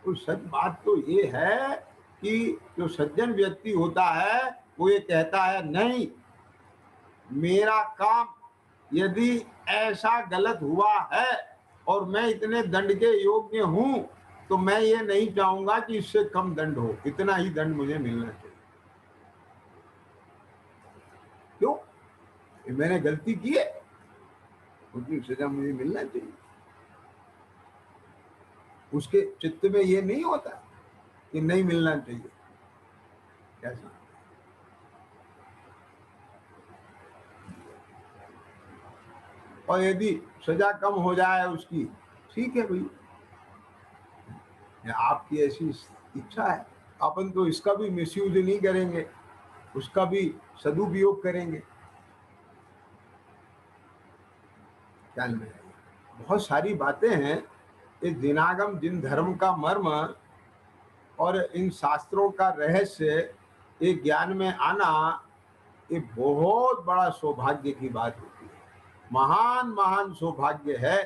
तो सच बात तो ये है कि जो सज्जन व्यक्ति होता है वो ये कहता है, नहीं, मेरा काम यदि ऐसा गलत हुआ है और मैं इतने दंड के योग्य हूं, तो मैं ये नहीं चाहूंगा कि इससे कम दंड हो, इतना ही दंड मुझे मिलना चाहिए। क्यों? मैंने गलती की है, उतनी सजा मुझे मिलना चाहिए। उसके चित्त में ये नहीं होता कि नहीं मिलना चाहिए। कैसा? और यदि सजा कम हो जाए उसकी, ठीक है भाई, आपकी ऐसी इच्छा है, अपन तो इसका भी मिसयूज नहीं करेंगे, उसका भी सदुपयोग करेंगे। क्या में बहुत सारी बातें हैं। ये जिनागम जिन धर्म का मर्म और इन शास्त्रों का रहस्य, ये ज्ञान में आना, ये बहुत बड़ा सौभाग्य की बात होती है। महान महान सौभाग्य है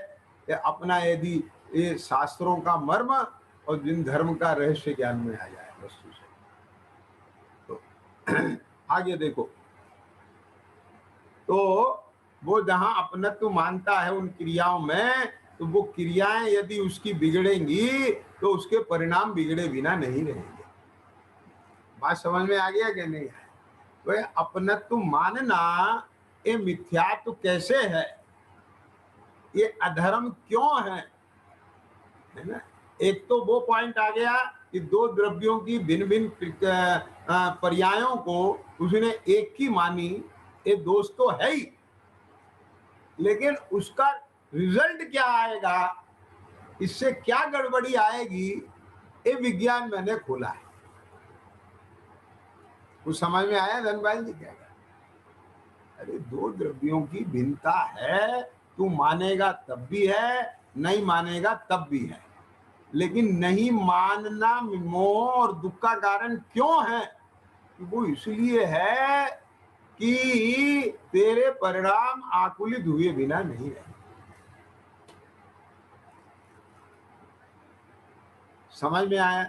कि अपना यदि ये शास्त्रों का मर्म और जिन धर्म का रहस्य ज्ञान में आ जाए वस्तु से। तो आगे देखो, तो वो जहां अपनत्व मानता है उन क्रियाओं में, तो वो क्रियाएं यदि उसकी बिगड़ेंगी तो उसके परिणाम बिगड़े बिना नहीं रहेंगे। बात समझ में आ गया कि नहीं? तो अपनत्व मानना ये मिथ्यात्व कैसे है, ये अधर्म क्यों है ना? एक तो वो पॉइंट आ गया कि दो द्रव्यों की भिन्न भिन्न पर्यायों को उसने एक ही मानी, ये दोष तो है ही, लेकिन उसका रिजल्ट क्या आएगा, इससे क्या गड़बड़ी आएगी, ये विज्ञान मैंने खोला है। कुछ समझ में आया धनपाल जी? क्या? अरे दो द्रव्यों की भिन्नता है, तू मानेगा तब भी है, नहीं मानेगा तब भी है, लेकिन नहीं मानना मोह और दुख का कारण क्यों है? वो इसलिए है कि तेरे परिणाम आकुलित हुए बिना नहीं रहे। समझ में आया?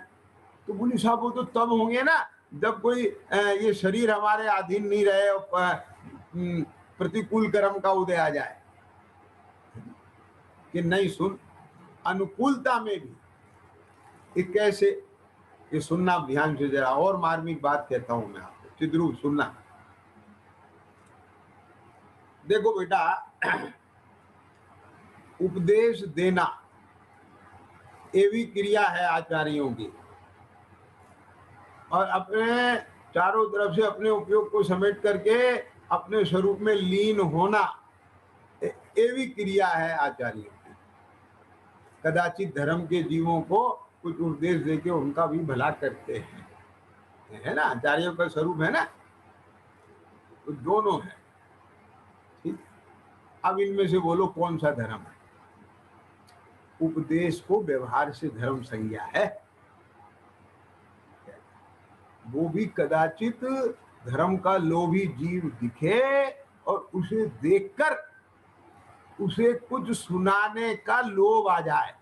तो बोली साहब वो तो तब होंगे ना जब कोई ये शरीर हमारे अधीन नहीं रहे और प्रतिकूल कर्म का उदय आ जाए। कि नहीं, सुन, अनुकूलता में भी ये कैसे, ये सुनना ध्यान से, जरा और मार्मिक बात कहता हूं मैं आपको, चिद्रू सुनना। देखो बेटा, उपदेश देना ये भी क्रिया है आचार्यों की, और अपने चारों तरफ से अपने उपयोग को समेट करके अपने स्वरूप में लीन होना, ये भी क्रिया है आचार्यों की। कदाचित धर्म के जीवों को कुछ उपदेश देके उनका भी भला करते हैं, है ना? आचार्यों का स्वरूप है ना, तो दोनों है। ठीक, अब इनमें से बोलो कौन सा धर्म है? उपदेश को व्यवहार से धर्म संज्ञा है, वो भी कदाचित धर्म का लोभी जीव दिखे और उसे देखकर उसे कुछ सुनाने का लोभ आ जाए,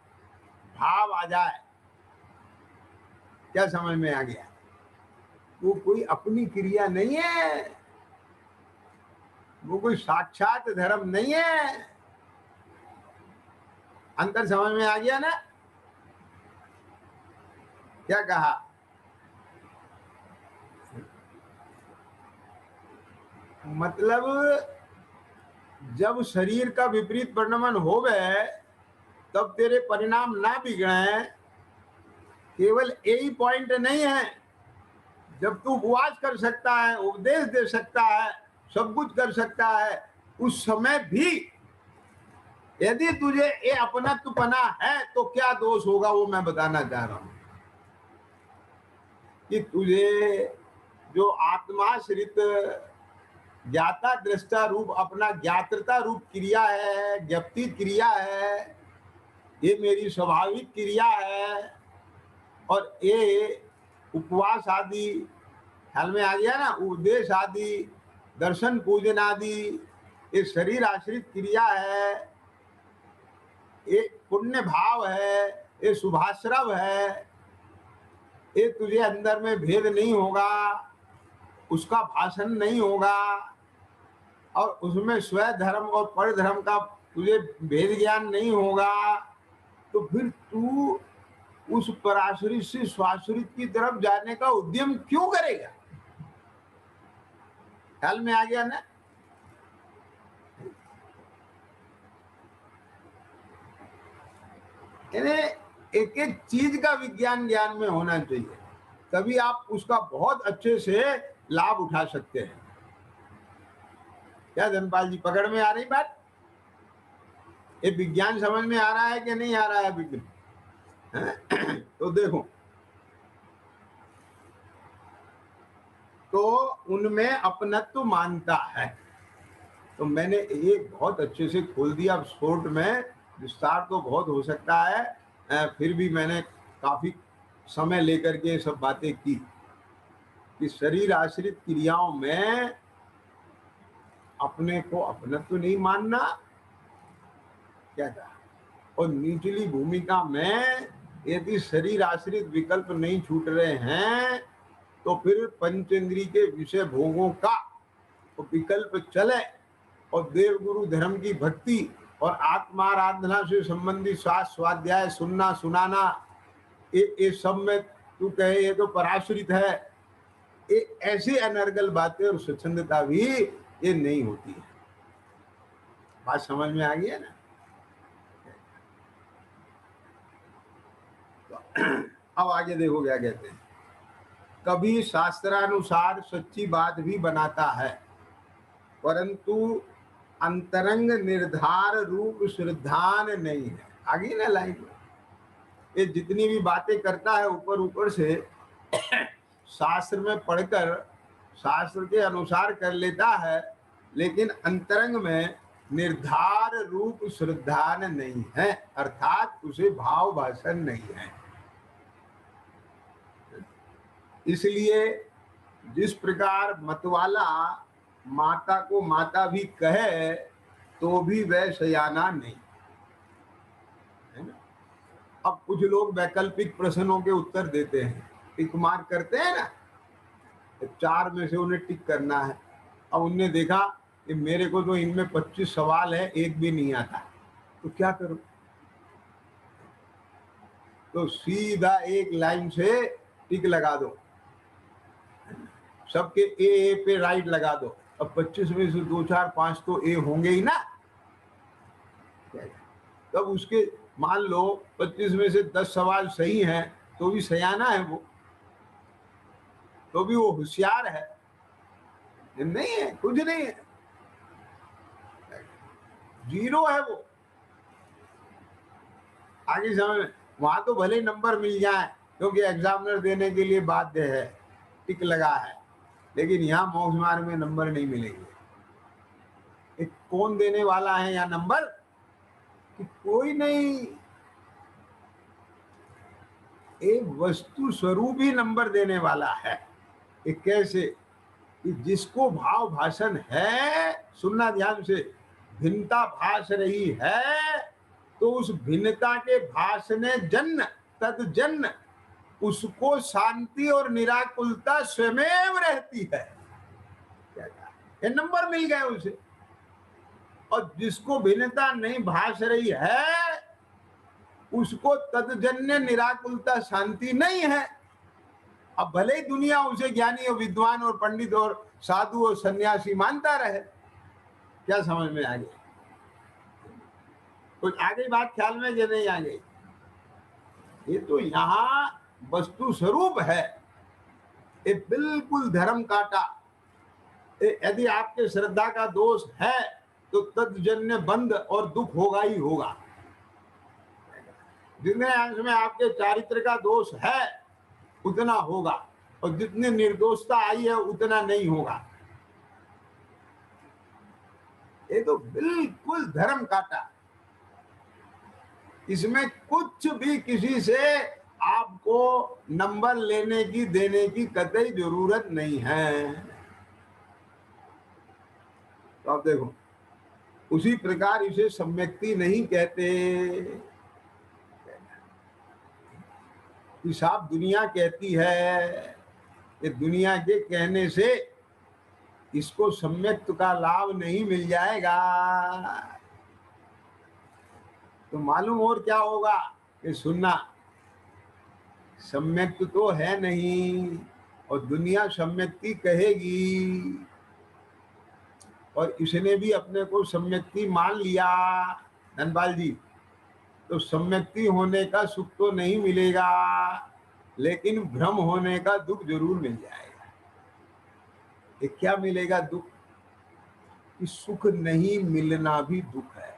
भाव आ जाए। क्या समझ में आ गया? वो कोई अपनी क्रिया नहीं है, वो कोई साक्षात धर्म नहीं है। अंतर समझ में आ गया ना? क्या कहा? मतलब जब शरीर का विपरीत परिणमन हो गए तब तेरे परिणाम ना बिगड़े, केवल यही पॉइंट नहीं है। जब तू उपवास कर सकता है, उपदेश दे सकता है, सब कुछ कर सकता है, उस समय भी यदि तुझे ये अपनत्वपना है तो क्या दोष होगा, वो मैं बताना चाह रहा हूं। कि तुझे जो आत्माश्रित ज्ञाता दृष्टा रूप अपना ज्ञात्रता रूप क्रिया है, ज्ञप्ति क्रिया है, ये मेरी स्वाभाविक क्रिया है, और ये उपवास आदि ख्याल में आ गया ना, उपदेश आदि, दर्शन पूजन आदि, ये शरीर आश्रित क्रिया है, ये पुण्य भाव है, ये शुभाश्रव है, ये तुझे अंदर में भेद नहीं होगा, उसका भाषण नहीं होगा, और उसमें स्व धर्म और पर धर्म का तुझे भेद ज्ञान नहीं होगा, तो फिर तू उस पराश्रित से स्वाश्रित की तरफ जाने का उद्यम क्यों करेगा? ख्याल में आ गया ना? यानी एक एक चीज का विज्ञान ज्ञान में होना चाहिए, तभी आप उसका बहुत अच्छे से लाभ उठा सकते हैं। क्या धनपाल जी, पकड़ में आ रही बात? ये विज्ञान समझ में आ रहा है कि नहीं आ रहा है विज्ञान? तो देखो, तो उनमें अपनत्व मानता है। तो मैंने एक बहुत अच्छे से खोल दिया। शॉर्ट में विस्तार तो बहुत हो सकता है, फिर भी मैंने काफी समय लेकर के सब बातें की कि शरीर आश्रित क्रियाओं में अपने को अपनत्व नहीं मानना, क्या कहा, और निचली भूमिका में यदि शरीर आश्रित विकल्प नहीं छूट रहे हैं तो फिर पंचेंद्रिय के विषय भोगों का तो विकल्प चले, और देव गुरु धर्म की भक्ति और आत्माराधना से संबंधित शास्त्र स्वाध्याय सुनना सुनाना, ये सब में तू कहे ये तो पराश्रित है, ये ऐसी अनर्गल बातें और स्वच्छंदता भी ये नहीं होती है। बात समझ में आ गई है ना? तो अब आगे देखो क्या कहते हैं। कभी शास्त्रानुसार सच्ची बात भी बनाता है, परंतु अंतरंग निर्धार रूप श्रद्धान नहीं है। आगे ना लाइन में ये जितनी भी बातें करता है ऊपर ऊपर से शास्त्र में पढ़कर शास्त्र के अनुसार कर लेता है, लेकिन अंतरंग में निर्धार रूप श्रद्धान नहीं है, अर्थात उसे भाव भाषण नहीं है। इसलिए जिस प्रकार मतवाला माता को माता भी कहे तो भी वह सयाना नहीं है ना। अब कुछ लोग वैकल्पिक प्रश्नों के उत्तर देते हैं, टिक मार करते हैं ना, तो 4 में से उन्हें टिक करना है। अब उनने देखा कि मेरे को तो इनमें 25 सवाल है, एक भी नहीं आता, तो क्या करूं? तो सीधा एक लाइन से टिक लगा दो, सबके ए पे राइट लगा दो। अब 25 में से 2 4 5 तो ए होंगे ही ना। तब उसके मान लो 25 में से 10 सवाल सही हैं तो भी सयाना है वो, तो भी वो होशियार है? नहीं है, कुछ नहीं है, जीरो है वो। आगे समय में वहां तो भले नंबर मिल जाए क्योंकि एग्जामिनर देने के लिए बाध्य है, टिक लगा है, लेकिन यहाँ मौज मार में नंबर नहीं मिलेंगे। एक कौन देने वाला है या नंबर? कि कोई नहीं, एक वस्तु स्वरूप ही नंबर देने वाला है। एक कैसे कि जिसको भाव भाषण है, सुनना ध्यान से, भिन्नता भाष रही है तो उस भिन्नता के भाषने जन्य तद जन्य उसको शांति और निराकुलता स्वयं रहती है। क्या कहा? ये नंबर मिल गए उसे। और जिसको भिन्नता नहीं भाष रही है उसको तदजन्य निराकुलता शांति नहीं है। अब भले ही दुनिया उसे ज्ञानी और विद्वान और पंडित और साधु और सन्यासी मानता रहे। क्या समझ में आ गया? कुछ आ गई बात ख्याल में कि नहीं आ गई? ये तो यहाँ वस्तु स्वरूप है, ये बिल्कुल धर्म काटा। यदि आपके श्रद्धा का दोष है तो तदजन्य बंध और दुख होगा ही होगा। जितने अंश में आपके चारित्र का दोष है उतना होगा, और जितनी निर्दोषता आई है उतना नहीं होगा। ये तो बिल्कुल धर्म काटा, इसमें कुछ भी किसी से आपको नंबर लेने की देने की कतई जरूरत नहीं है। तो आप देखो, उसी प्रकार इसे सम्यक्ति नहीं कहते कि साफ दुनिया कहती है कि दुनिया के कहने से इसको सम्यक्त्व का लाभ नहीं मिल जाएगा तो मालूम और क्या होगा कि सुनना सम्यक्त्व तो है नहीं और दुनिया सम्यक्ति कहेगी और इसने भी अपने को सम्यक्ति मान लिया धनपाल जी, तो सम्यक्ति होने का सुख तो नहीं मिलेगा लेकिन भ्रम होने का दुख जरूर मिल जाएगा। ये क्या मिलेगा दुख कि सुख नहीं मिलना भी दुख है।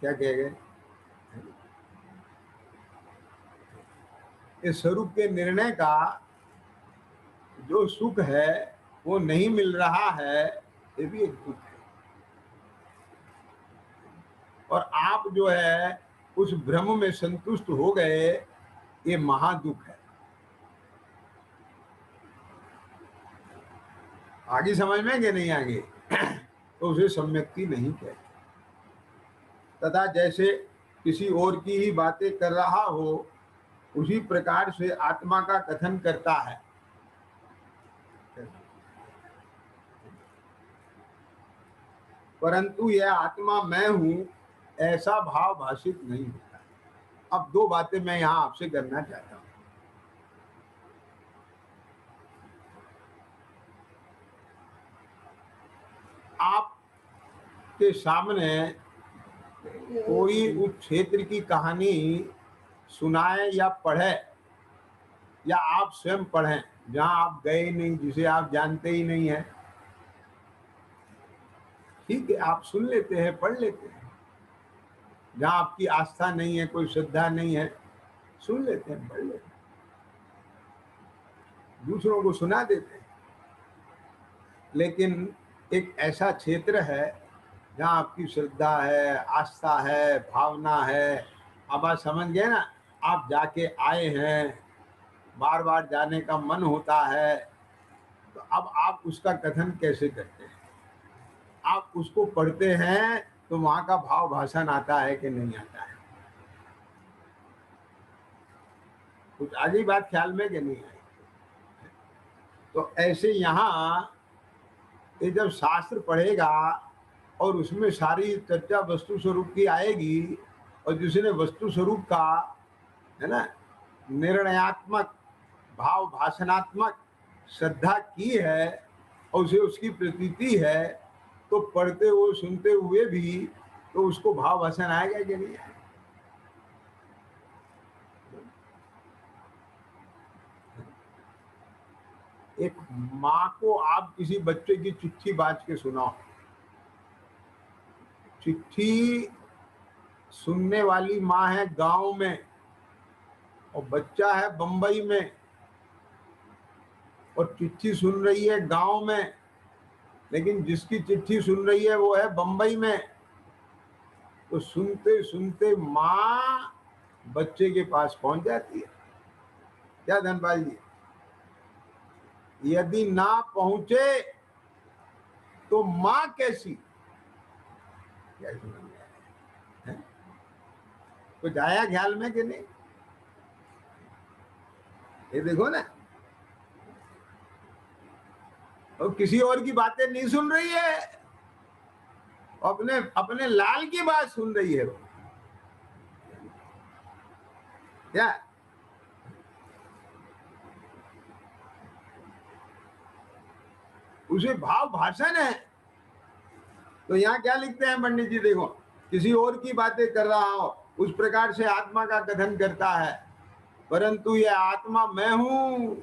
क्या कह गए? इस स्वरूप के निर्णय का जो सुख है वो नहीं मिल रहा है, ये भी एक दुख है। और आप जो है उस भ्रम में संतुष्ट हो गए, ये महादुख है। आगे समझ में कि नहीं आगे? तो उसे सम्यक्ति नहीं कहते। तथा जैसे किसी और की ही बातें कर रहा हो उसी प्रकार से आत्मा का कथन करता है। परंतु यह आत्मा मैं हूं ऐसा भाव भाषित नहीं होता। अब दो बातें मैं यहां आपसे करना चाहता हूं। आपके सामने कोई उस क्षेत्र की कहानी सुनाए या पढ़े या आप स्वयं पढ़ें जहां आप गए नहीं, जिसे आप जानते ही नहीं है, ठीक है, आप सुन लेते हैं, पढ़ लेते हैं। जहां आपकी आस्था नहीं है, कोई श्रद्धा नहीं है, सुन लेते हैं, पढ़ लेते हैं, दूसरों को सुना देते हैं। लेकिन एक ऐसा क्षेत्र है जहाँ आपकी श्रद्धा है, आस्था है, भावना है, अब आप समझ गए ना, आप जाके आए हैं, बार बार जाने का मन होता है, तो अब आप उसका कथन कैसे करते हैं? आप उसको पढ़ते हैं तो वहां का भाव भाषण आता है कि नहीं आता है? कुछ आगे बात ख्याल में कि नहीं आई? तो ऐसे यहाँ ये जब शास्त्र पढ़ेगा और उसमें सारी चर्चा वस्तु स्वरूप की आएगी और जिसने वस्तु स्वरूप का है ना निर्णयात्मक भाव भाषणात्मक श्रद्धा की है और उसे उसकी प्रतीति है, तो पढ़ते हुए सुनते हुए भी तो उसको भाव भाषण आएगा कि नहीं आएगा? एक माँ को आप किसी बच्चे की चिट्ठी बाज के सुनाओ, चिट्ठी सुनने वाली माँ है गांव में और बच्चा है बंबई में और चिट्ठी सुन रही है गांव में, लेकिन जिसकी चिट्ठी सुन रही है वो है बंबई में। तो सुनते सुनते माँ बच्चे के पास पहुंच जाती है। क्या धनपाल जी? यदि ना पहुंचे तो माँ कैसी? कुछ आया ख्याल में कि नहीं? ये देखो ना, और किसी और की बातें नहीं सुन रही है, अपने अपने लाल की बात सुन रही है वो। क्या उसे भाव भाषण है? तो यहाँ क्या लिखते हैं पंडित जी? देखो, किसी और की बातें कर रहा हो उस प्रकार से आत्मा का कथन करता है, परंतु यह आत्मा मैं हूं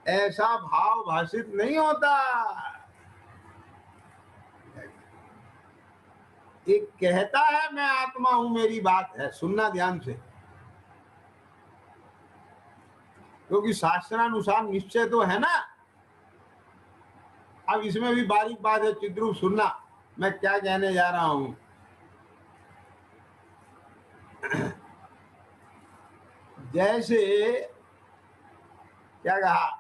ऐसा भाव भाषित नहीं होता। एक कहता है मैं आत्मा हूं, मेरी बात है, सुनना ध्यान से, क्योंकि शास्त्रानुसार निश्चय तो है ना। अब इसमें भी बारीक बात है, चिद्रूप सुनना मैं क्या कहने जा रहा हूं। जैसे क्या कहा,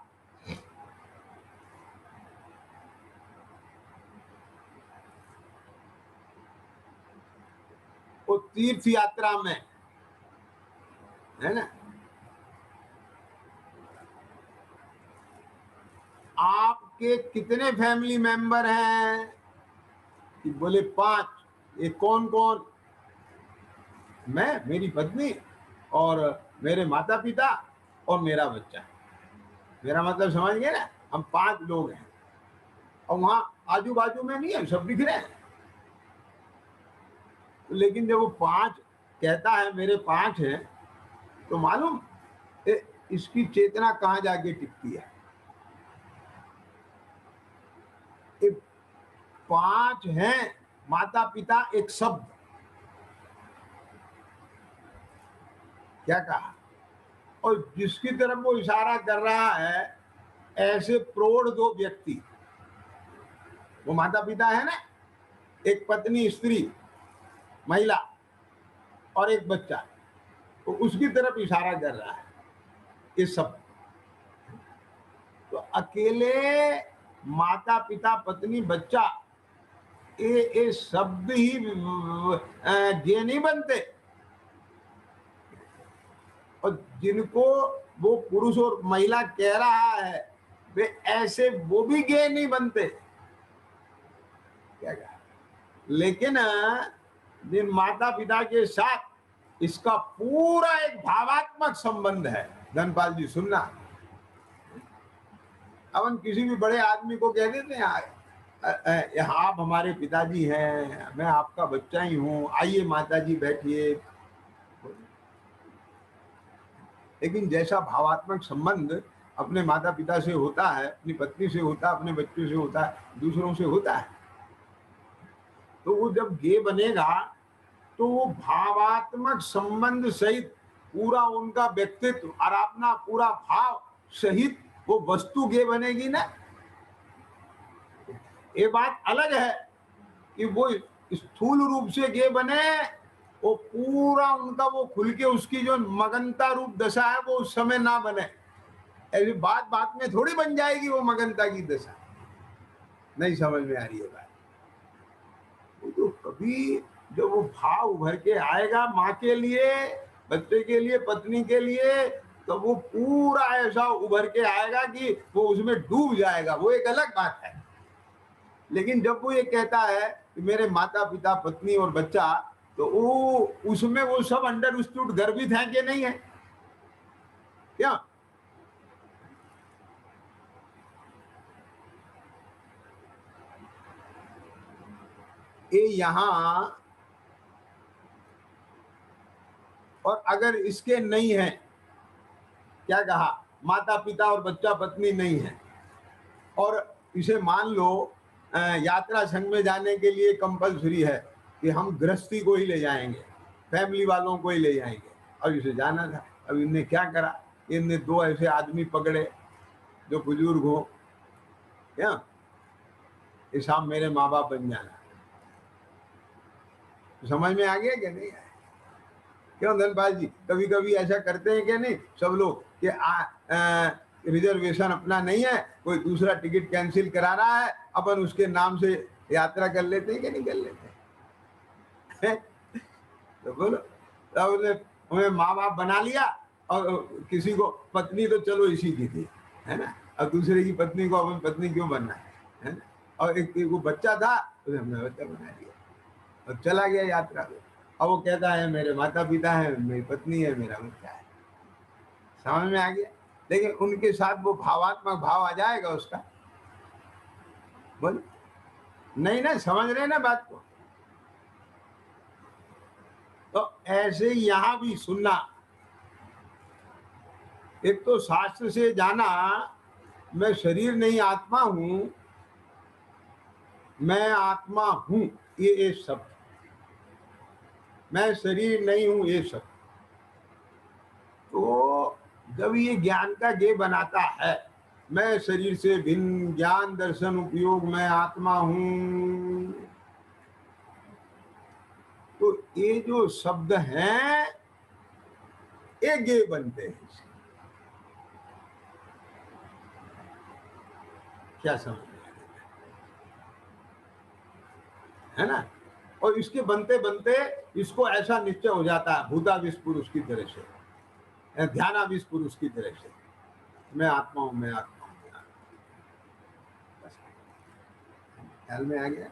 वो तीर्थ यात्रा में है ना, आपके कितने फैमिली मेंबर हैं? कि बोले 5। ये कौन कौन? मैं, मेरी पत्नी और मेरे माता पिता और मेरा बच्चा। मेरा मतलब समझ गए ना, हम 5 लोग हैं। और वहां आजू बाजू में नहीं है, सब दिख रहे हैं। लेकिन जब वो 5 कहता है, मेरे 5 हैं, तो मालूम इसकी चेतना कहां जाके टिकती है? ये 5 हैं, माता पिता एक शब्द। क्या कहा? और जिसकी तरफ वो इशारा कर रहा है, ऐसे प्रौढ़ 2 व्यक्ति, वो माता पिता है ना, एक पत्नी स्त्री महिला और एक बच्चा, तो उसकी तरफ इशारा कर रहा है ये सब। तो अकेले माता पिता पत्नी बच्चा, ये शब्द ही ये नहीं बनते। और जिनको वो पुरुष और महिला कह रहा है, वे ऐसे वो भी गे नहीं बनते। क्या कहा? लेकिन जिन माता पिता के साथ इसका पूरा एक भावात्मक संबंध है, धनपाल जी सुनना, अपन किसी भी बड़े आदमी को कह देते हैं, आप हमारे पिताजी हैं, मैं आपका बच्चा ही हूं, आइए माताजी बैठिए। लेकिन जैसा भावात्मक संबंध अपने माता पिता से होता है, अपनी पत्नी से होता है, अपने बच्चों से होता है, दूसरों से होता है, तो वो जब गे बनेगा तो वो भावात्मक संबंध सहित पूरा उनका व्यक्तित्व और अपना पूरा भाव सहित वो वस्तु गे बनेगी ना। ये बात अलग है कि वो स्थूल रूप से गे बने, वो पूरा उनका वो खुल के उसकी जो मगनता रूप दशा है वो उस समय ना बने। ऐसी बात बात में थोड़ी बन जाएगी वो मगनता की दशा। नहीं समझ में आ रही है बात? तो कभी जब वो भाव उभर के आएगा माँ के लिए, बच्चे के लिए, पत्नी के लिए, तो वो पूरा ऐसा उभर के आएगा कि वो उसमें डूब जाएगा, वो एक अलग बात है। लेकिन जब वो ये कहता है कि मेरे माता पिता पत्नी और बच्चा, तो वो उसमें वो सब अंडरस्टूड गर्वित है कि नहीं है? क्या ये यहां, और अगर इसके नहीं है, क्या कहा, माता पिता और बच्चा पत्नी नहीं है, और इसे मान लो यात्रा संघ में जाने के लिए कंपलसरी है कि हम गृहस्थी को ही ले जाएंगे, फैमिली वालों को ही ले जाएंगे, अब इसे जाना था। अब इनने क्या करा, इनने 2 ऐसे आदमी पकड़े जो बुजुर्ग हो, क्या इस आप मेरे माँ बाप बन जाना। समझ में आ गया क्या नहीं आया? क्यों धनपाल जी, कभी कभी ऐसा करते हैं क्या नहीं सब लोग कि रिजर्वेशन अपना नहीं है, कोई दूसरा टिकट कैंसिल करा रहा है, अपन उसके नाम से यात्रा कर लेते हैं कि नहीं कर लेते हैं? तो बोलो, तब उन्हें माँ बाप बना लिया, और किसी को पत्नी तो चलो इसी की थी, है ना, अब दूसरे की पत्नी को अपन पत्नी क्यों बनना है ना? और एक को बच्चा था, तो हमने बच्चा बना लिया और चला गया यात्रा में। अब वो कहता है मेरे माता पिता है, मेरी पत्नी है, मेरा बच्चा है। समझ में आ गया? लेकिन उनके साथ वो भावात्मक भाव आ जाएगा उसका? बोल नहीं ना, समझ रहे ना बात को? तो ऐसे यहां भी सुनना, एक तो शास्त्र से जाना मैं शरीर नहीं आत्मा हूं, मैं आत्मा हूं, ये शब्द, मैं शरीर नहीं हूं ये शब्द। तो जब ये ज्ञान का गे बनाता है, मैं शरीर से भिन्न, ज्ञान दर्शन उपयोग, मैं आत्मा हूं, तो ये जो शब्द हैं ये गे बनते हैं। क्या समझ में है ना? और इसके बनते बनते इसको ऐसा निश्चय हो जाता है भूताविश पुरुष की तरह से, ध्यानाविश पुरुष की तरह से, मैं आत्मा हूं, मैं आत्मा हूं, मैं आत्मा ख्याल में आ गया।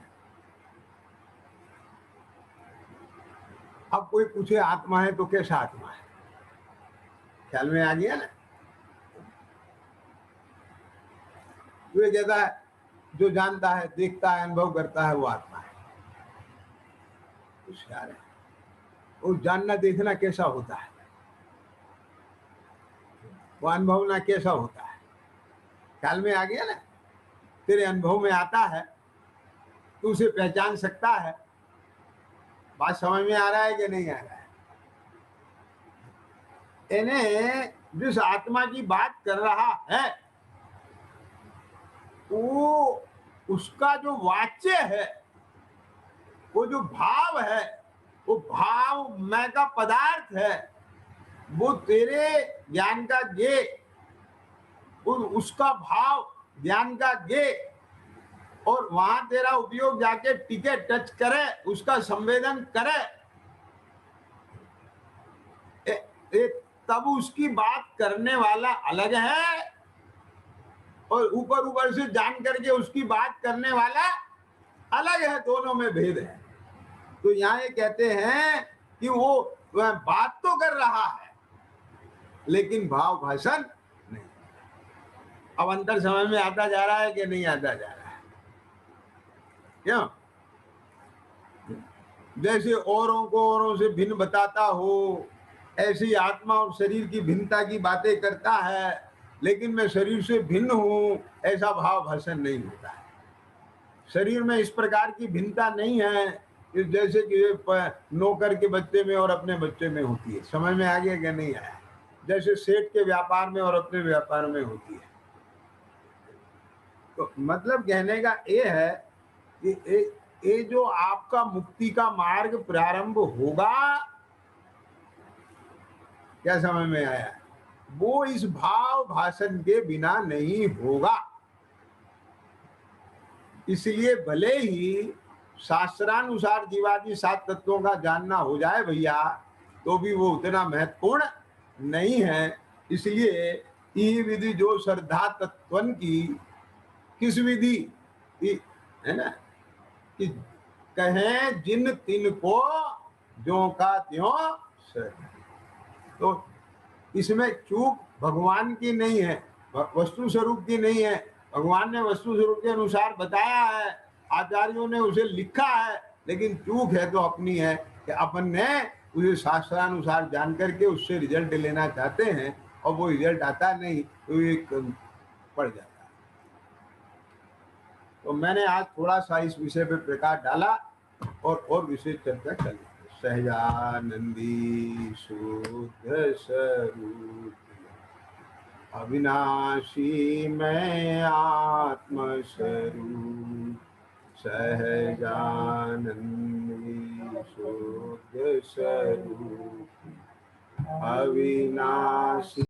अब कोई पूछे आत्मा है तो कैसा आत्मा है, ख्याल में आ गया ना। तो ये कहता है जो जानता है, देखता है, अनुभव करता है, वो आत्मा है, होशियार है। वो जानना देखना कैसा होता है, वो अनुभवना कैसा होता है, ख्याल में आ गया ना। तेरे अनुभव में आता है तो उसे पहचान सकता है। बात समझ में आ रहा है कि नहीं आ रहा है? इन्हें जिस आत्मा की बात कर रहा है वो उसका जो वाच्य है, वो जो भाव है, वो भाव मैं का पदार्थ है, वो तेरे ज्ञान का गे, उसका भाव ज्ञान का गे, और वहां तेरा उपयोग जाके टिके, टच करे, उसका संवेदन करे, तब उसकी बात करने वाला अलग है और ऊपर ऊपर से जान करके उसकी बात करने वाला अलग है। दोनों में भेद है। तो यहाँ ये कहते हैं कि वो बात तो कर रहा है लेकिन भाव भाषण नहीं। अब अंतर समझ में आता जा रहा है कि नहीं आता जा रहा है? क्यों? जैसे औरों को औरों से भिन्न बताता हो, ऐसी आत्मा और शरीर की भिन्नता की बातें करता है, लेकिन मैं शरीर से भिन्न हूं, ऐसा भाव भाषण नहीं होता है। शरीर में इस प्रकार की भिन्नता नहीं है जैसे कि नौकर के बच्चे में और अपने बच्चे में होती है। समझ में आ गया कि नहीं आया? जैसे सेठ के व्यापार में और अपने व्यापार में होती है। तो मतलब कहने का ये है कि ये जो आपका मुक्ति का मार्ग प्रारंभ होगा, क्या समझ में आया? वो इस भाव भाषण के बिना नहीं होगा। इसलिए भले ही शास्त्रानुसार जीवादि 7 तत्वों का जानना हो जाए भैया, तो भी वो उतना महत्वपूर्ण नहीं है। इसलिए ये विधि जो श्रद्धा तत्वन की, किस विधि है ना, कि कहें जिन तिन को ज्यों का त्यों श्रद्धा। तो इसमें चूक भगवान की नहीं है, वस्तु स्वरूप की नहीं है। भगवान ने वस्तु स्वरूप के अनुसार बताया है, आचार्यों ने उसे लिखा है, लेकिन चूक है तो अपनी है कि अपन ने उसे शास्त्रानुसार जान करके उससे रिजल्ट लेना चाहते हैं और वो रिजल्ट आता नहीं तो एक पड़ जाता है। तो मैंने आज थोड़ा सा इस विषय पे प्रकाश डाला और विषय चर्चा चली। सहजानंदी शुद्ध स्वरूप अविनाशी मैं आत्म स्वरूप, सहजानंदी शुद्ध स्वरूप अविनाशी।